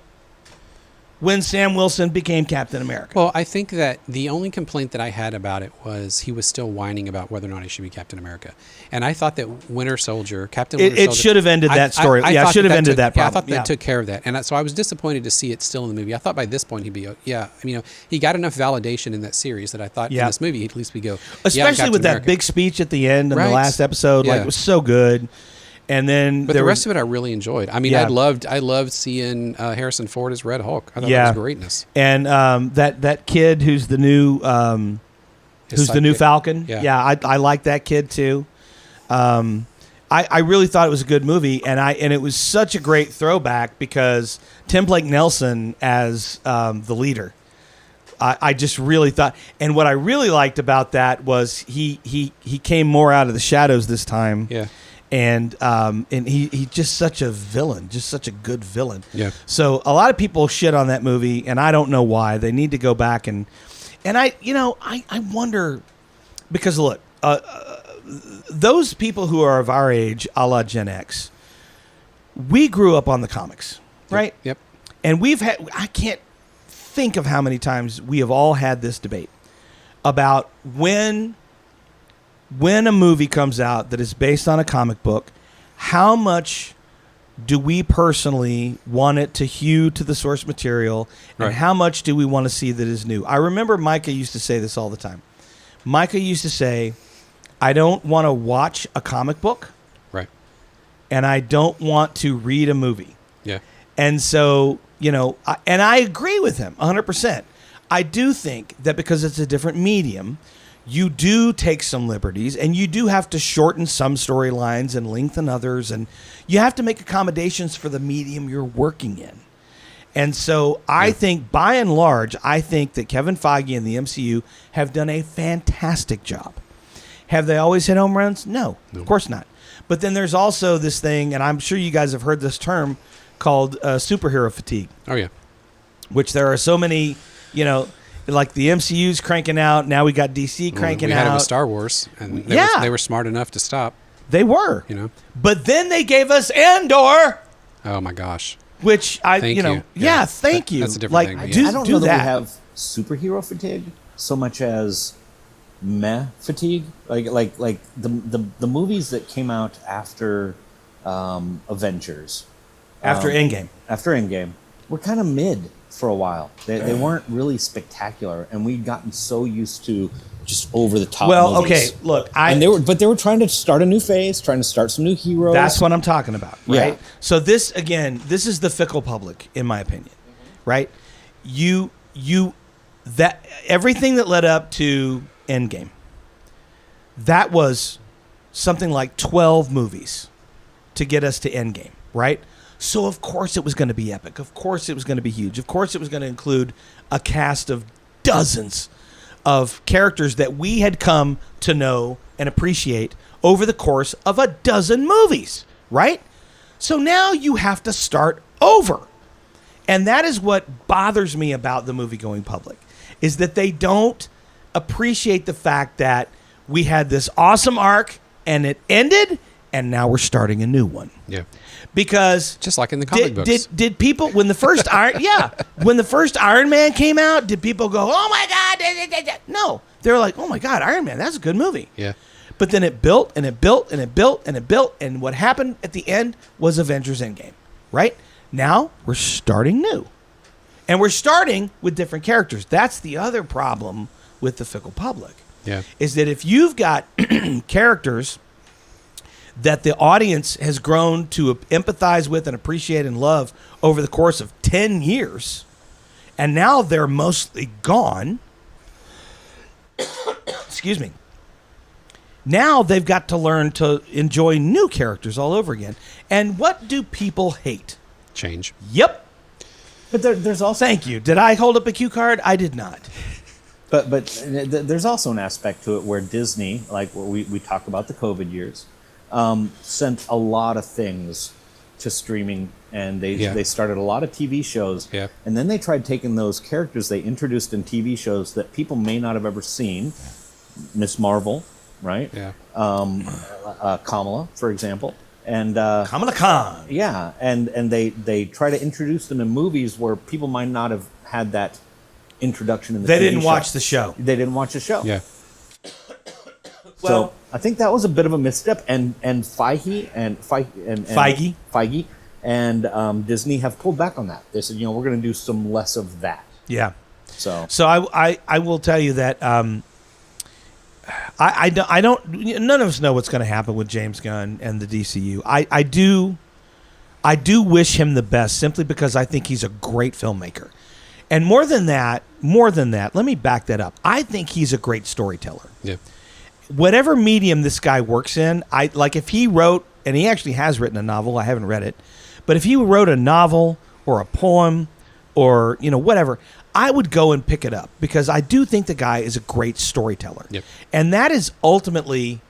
when Sam Wilson became Captain America. Well, I think that the only complaint that I had about it was he was still whining about whether or not he should be Captain America. And I thought that Captain Winter Soldier... It should have ended that story. I it thought should have ended that Yeah, I problem. thought that took care of that. And so I was disappointed to see it still in the movie. I thought by this point he'd be... Yeah, I mean, he got enough validation in that series that I thought in this movie he'd at least go... Especially with that big speech at the end in the last episode. Yeah. Like, it was so good. And then the rest of it I really enjoyed. I mean, I loved seeing Harrison Ford as Red Hulk. I thought that was greatness. And that kid who's the new new Falcon. Yeah. I like that kid too. I really thought it was a good movie, and it was such a great throwback because Tim Blake Nelson as the leader. I just really thought, and what I really liked about that was he came more out of the shadows this time. Yeah. And he's just such a villain, just such a good villain. Yeah. So a lot of people shit on that movie, and I don't know why. They need to go back and I wonder, because look, those people who are of our age, a la Gen X, we grew up on the comics, right? Yep. And I can't think of how many times we have all had this debate about when a movie comes out that is based on a comic book, how much do we personally want it to hew to the source material, and how much do we want to see that is new? I remember Micah used to say this all the time. Micah used to say, I don't want to watch a comic book, right, and I don't want to read a movie. Yeah. And so, and I agree with him 100%. I do think that because it's a different medium, you do take some liberties, and you do have to shorten some storylines and lengthen others, and you have to make accommodations for the medium you're working in. And so I think, by and large, I think that Kevin Feige and the MCU have done a fantastic job. Have they always hit home runs? No, of course not. But then there's also this thing, and I'm sure you guys have heard this term, called superhero fatigue. Oh, yeah. Which there are so many, like the MCU's cranking out. Now we got DC cranking we out. had it with Star Wars, and they were smart enough to stop. They were. But then they gave us Andor. Oh, my gosh. Which Thank you. Yeah, thank you. That's a different thing. I don't know that we have superhero fatigue so much as meh fatigue. Like the movies that came out after Avengers, after Endgame, were kind of mid for a while. They weren't really spectacular, and we'd gotten so used to just over the top. Well, movies. okay, look, they were trying to start a new phase, trying to start some new heroes. That's what I'm talking about, right? Yeah. So this is the fickle public, in my opinion, right? That everything that led up to Endgame, that was something like 12 movies to get us to Endgame, right? So of course it was going to be epic. Of course it was going to be huge. Of course it was going to include a cast of dozens of characters that we had come to know and appreciate over the course of a dozen movies, right? So now you have to start over. And that is what bothers me about the movie-going public, is that they don't appreciate the fact that we had this awesome arc and it ended, and now we're starting a new one. Yeah. Because just like in the comic books. Did people, when the first Iron Man came out, did people go, "Oh my God"? No. They were like, "Oh my God, Iron Man, that's a good movie." Yeah. But then it built and it built and it built and it built, and what happened at the end was Avengers Endgame, right? Now we're starting new. And we're starting with different characters. That's the other problem with the fickle public. Yeah. Is that if you've got characters that the audience has grown to empathize with and appreciate and love over the course of 10 years, and now they're mostly gone, excuse me, now they've got to learn to enjoy new characters all over again. And what do people hate? Change. Yep. But there's also... Thank you. Did I hold up a cue card? I did not. But there's also an aspect to it where Disney, like we talk about the COVID years, sent a lot of things to streaming, and they started a lot of TV shows. Yeah. And then they tried taking those characters they introduced in TV shows that people may not have ever seen. Miss Marvel, right? Yeah. Kamala, for example. And Kamala Khan. Yeah, and they try to introduce them in movies where people might not have had that introduction in the They TV didn't show. watch the show. They didn't watch the show. Yeah. So I think that was a bit of a misstep, and Feige and Disney have pulled back on that. They said, we're going to do some less of that. Yeah. So I will tell you that I don't none of us know what's going to happen with James Gunn and the DCU. I do wish him the best, simply because I think he's a great filmmaker. And more than that, let me back that up. I think he's a great storyteller. Yeah. Whatever medium this guy works in, if he wrote, and he actually has written a novel, I haven't read it, but if he wrote a novel or a poem or, whatever, I would go and pick it up, because I do think the guy is a great storyteller. Yep. And that is ultimately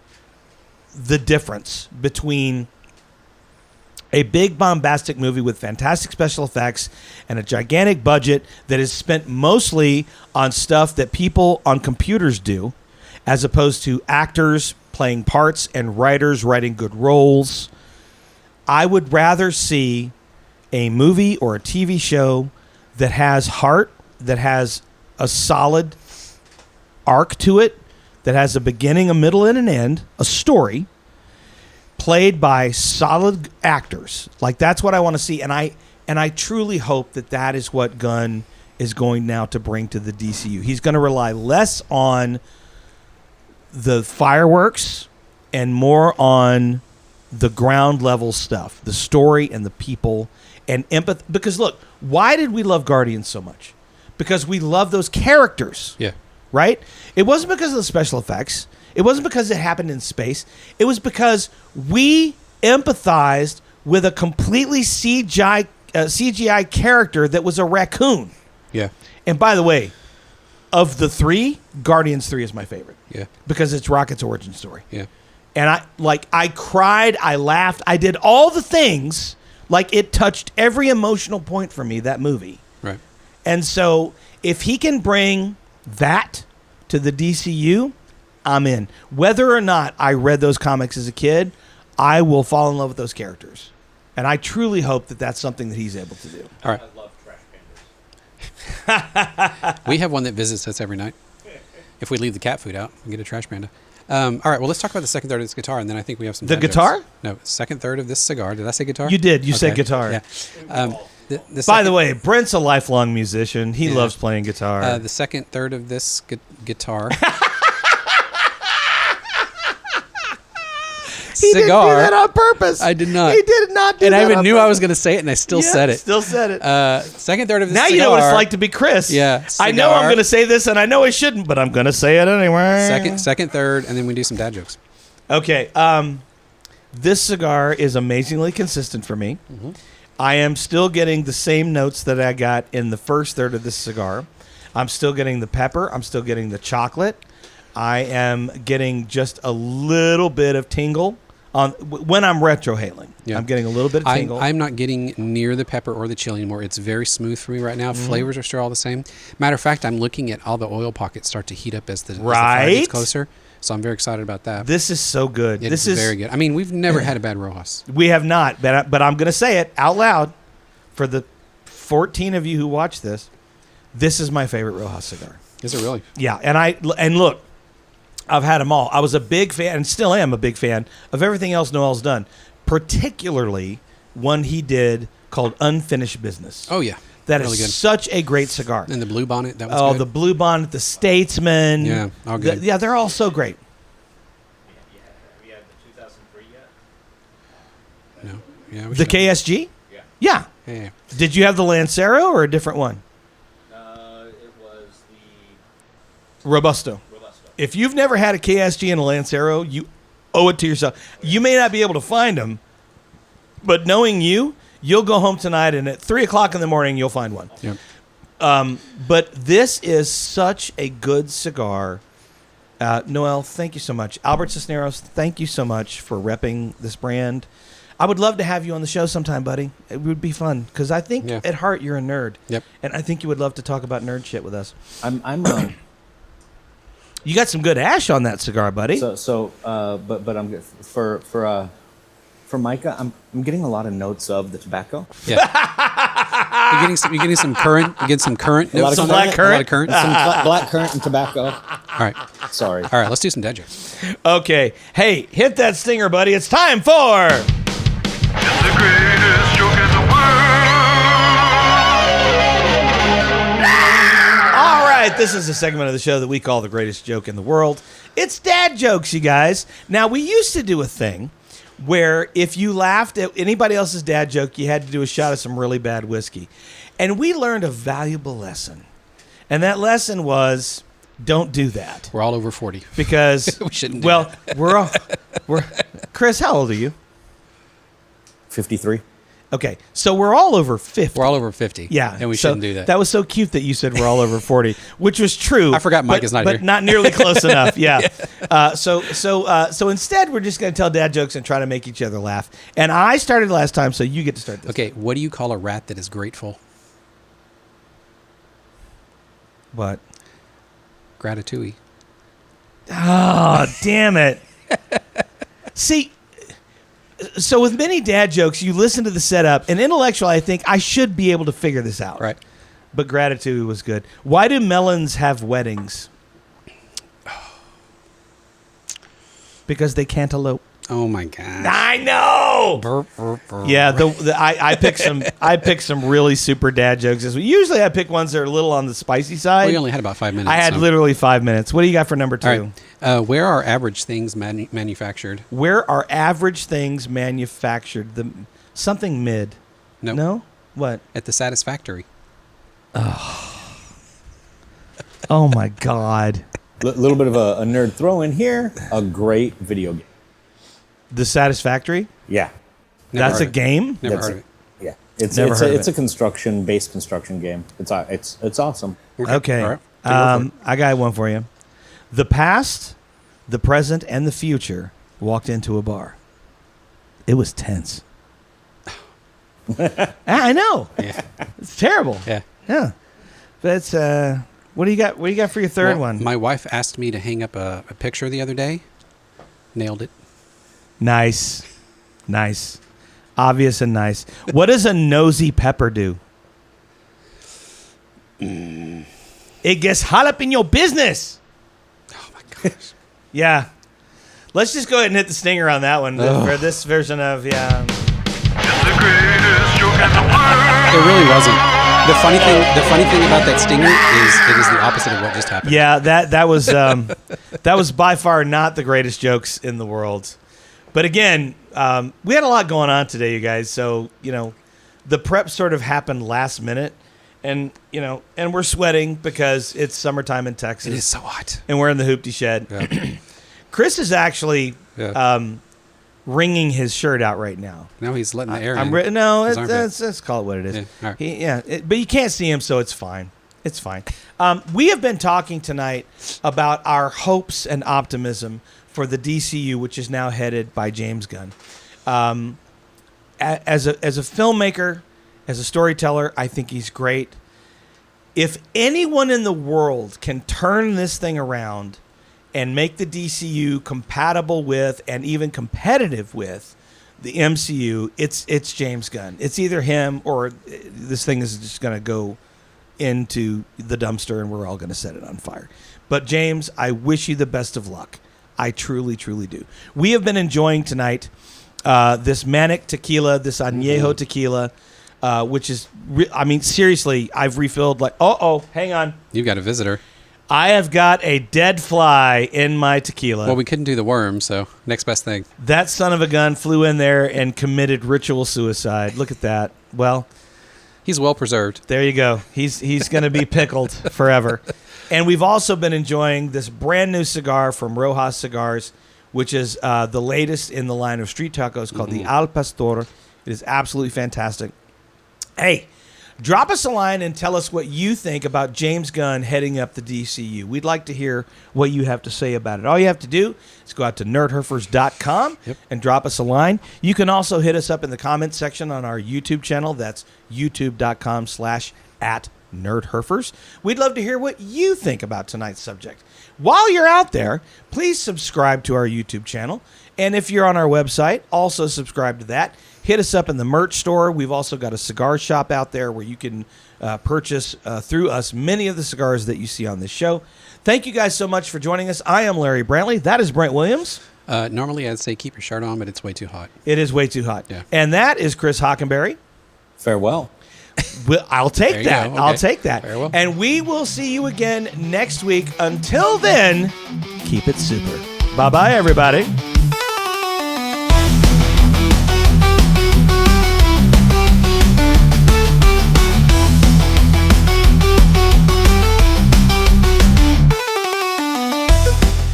the difference between a big bombastic movie with fantastic special effects and a gigantic budget that is spent mostly on stuff that people on computers do, as opposed to actors playing parts and writers writing good roles. I would rather see a movie or a TV show that has heart, that has a solid arc to it, that has a beginning, a middle, and an end, a story, played by solid actors. Like, that's what I want to see. And I truly hope that is what Gunn is going now to bring to the DCU. He's going to rely less on the fireworks and more on the ground level stuff, the story and the people and empathy. Because look, why did we love Guardians so much? Because we love those characters. Yeah. Right? It wasn't because of the special effects. It wasn't because it happened in space. It was because we empathized with a completely CGI CGI character that was a raccoon. Yeah. And by the way, of the three, Guardians 3 is my favorite. Yeah. Because it's Rocket's origin story. Yeah. And I cried, I laughed, I did all the things. Like, it touched every emotional point for me, that movie. Right. And so if he can bring that to the DCU, I'm in. Whether or not I read those comics as a kid, I will fall in love with those characters. And I truly hope that that's something that he's able to do. All right. I love trash pandas. We have one that visits us every night. If we leave the cat food out, we get a trash panda. All right, well, let's talk about the second third of this guitar, and then I think we have some. The dad jokes. guitar? No, second third of this cigar. Did I say guitar? You did. You said Okay. guitar. Yeah. The By second- the way, Brent's a lifelong musician. He Yeah. loves playing guitar. the second third of this guitar. He didn't do that on purpose. I did not. He did not do And that I even on knew I was purpose. going to say it, and I still Yeah, said it. Still said it. Second third of this Now cigar. you know what it's like to be Chris. Yeah, I know I'm cigar. going to say this, and I know I shouldn't, but I'm going to say it anyway. Second, third, and then we do some dad jokes. Okay. This cigar is amazingly consistent for me. Mm-hmm. I am still getting the same notes that I got in the first third of this cigar. I'm still getting the pepper. I'm still getting the chocolate. I am getting just a little bit of tingle on when I'm retrohaling. Yeah. I'm getting a little bit of tingle. I'm not getting near the pepper or the chili anymore. It's very smooth for me right now. Flavors are still all the same. Matter of fact, I'm looking at all the oil pockets start to heat up as the fire Right? gets closer. So I'm very excited about that. This is so good. It's very good. I mean, we've never had a bad Rojas. We have not, but I'm going to say it out loud for the 14 of you who watch this. This is my favorite Rojas cigar. Is it really? Yeah, and look, I've had them all. I was a big fan, and still am a big fan of everything else Noel's done, particularly one he did called Unfinished Business. Oh, yeah. That really is good. such a great cigar. And the blue bonnet, that was Oh, good. the Blue Bonnet, the Statesman. Yeah, all good. Yeah, they're all so great. Have you had the 2003 yet? No. Yeah, we The should. KSG? Yeah. Yeah. Yeah. Did you have the Lancero or a different one? It was the Robusto. Robusto. If you've never had a KSG and a Lancero, you owe it to yourself. You may not be able to find them, but knowing you, you'll go home tonight and at 3 o'clock in the morning, you'll find one. Yep. But this is such a good cigar. Noel, thank you so much. Albert Cisneros, thank you so much for repping this brand. I would love to have you on the show sometime, buddy. It would be fun because I think Yeah. at heart you're a nerd. Yep. And I think you would love to talk about nerd shit with us. I'm You got some good ash on that cigar, buddy. but I'm good for Micah. I'm getting a lot of notes of the tobacco. Yeah. You're getting some current. You get some current lot notes of on black that? currant? A lot of current. Some black currant and tobacco. All right. Sorry. All right. Let's do some dad jokes. Okay. Hey, hit that stinger, buddy. It's time for... It's the greatest joke in the world. All right, this is a segment of the show that we call the greatest joke in the world. It's dad jokes, you guys. Now, we used to do a thing where if you laughed at anybody else's dad joke, you had to do a shot of some really bad whiskey. And we learned a valuable lesson. And that lesson was, don't do that. We're all over 40. Because, We shouldn't do well, we're Chris, how old are you? 53. Okay, so we're all over 50. We're all over 50. Yeah, And we so shouldn't do that. That was so cute that you said we're all over 40, which was true. I forgot Mike but, is not but here. not nearly close enough. Yeah. So instead, we're just going to tell dad jokes and try to make each other laugh. And I started last time, so you get to start this. Okay. What do you call a rat that is grateful? What? Gratitouille. Oh, damn it! See. So with many dad jokes, you listen to the setup, and intellectually, I think I should be able to figure this out. Right. But gratitude was good. Why do melons have weddings? Because they can't elope. Oh my gosh. I know. Burp, burp, burp. Yeah, I picked some really super dad jokes this week. Usually I pick ones that are a little on the spicy side. We only had about 5 minutes. I had so. literally 5 minutes. What do you got for number two? All right. Where are average things manufactured? Where are average things manufactured? Something mid. Nope. No? What? At the Satisfactory. Oh my God. Little bit of a nerd throw in here. A great video game. The Satisfactory? Yeah. Never That's heard a of it. game? Never That's heard of it. Yeah. It's Never heard of it's it. a construction-based construction game. It's awesome. Okay. All right. Take over for it. I got one for you. The past, the present, and the future walked into a bar. It was tense. I know. Yeah. It's terrible. Yeah. Yeah. That's what do you got? What do you got for your third Well, one? My wife asked me to hang up a picture the other day. Nailed it. Nice. Nice. Obvious and nice. What does a nosy pepper do? It gets hot up in your business. Oh my gosh. Yeah. Let's just go ahead and hit the stinger on that one for this version of It's the greatest joke in the world. It really wasn't. The funny thing about that stinger is it is the opposite of what just happened. Yeah, that was that was by far not the greatest jokes in the world. But again, we had a lot going on today, you guys. So the prep sort of happened last minute, and and we're sweating because it's summertime in Texas. It is so hot. And we're in the hoopty shed. Yeah. Chris is actually Yeah. wringing his shirt out right now. Now he's letting the air I'm in. no, His armpit. let's call it what it is. Yeah, all right. But you can't see him, so it's fine. It's fine. We have been talking tonight about our hopes and optimism for the DCU, which is now headed by James Gunn. As a filmmaker, as a storyteller, I think he's great. If anyone in the world can turn this thing around and make the DCU compatible with and even competitive with the MCU, it's James Gunn. It's either him or this thing is just going to go into the dumpster and we're all going to set it on fire. But James, I wish you the best of luck. I truly, truly do. We have been enjoying tonight this Manik tequila, this Añejo tequila, which is, seriously, I've refilled hang on. You've got a visitor. I have got a dead fly in my tequila. Well, we couldn't do the worm, so next best thing. That son of a gun flew in there and committed ritual suicide. Look at that. Well, He's well preserved. there you go. He's going to be pickled forever. And we've also been enjoying this brand new cigar from Rojas Cigars, which is the latest in the line of street tacos called the Al Pastor. It is absolutely fantastic. Hey, drop us a line and tell us what you think about James Gunn heading up the DCU. We'd like to hear what you have to say about it. All you have to do is go out to nerdherfers.com and drop us a line. You can also hit us up in the comments section on our YouTube channel. That's youtube.com/@nerdherfers. We'd love to hear what you think about tonight's subject. While you're out there, please subscribe to our YouTube channel. And if you're on our website, also subscribe to that. Hit us up in the merch store. We've also got a cigar shop out there where you can purchase through us many of the cigars that you see on this show. Thank you guys so much for joining us. I am Larry Brantley. That is Brent Williams. Normally, I'd say keep your shirt on, but it's way too hot. It is way too hot. Yeah. And that is Chris Hockenberry. Farewell. Well, I'll take There you that. go. I'll Okay. take that. Very well. And we will see you again next week. Until then, keep it super. Bye-bye, everybody.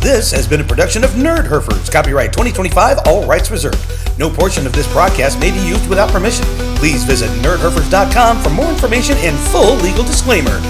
This has been a production of Nerdherfers. Copyright 2025, all rights reserved. No portion of this broadcast may be used without permission. Please visit nerdherfers.com for more information and full legal disclaimer.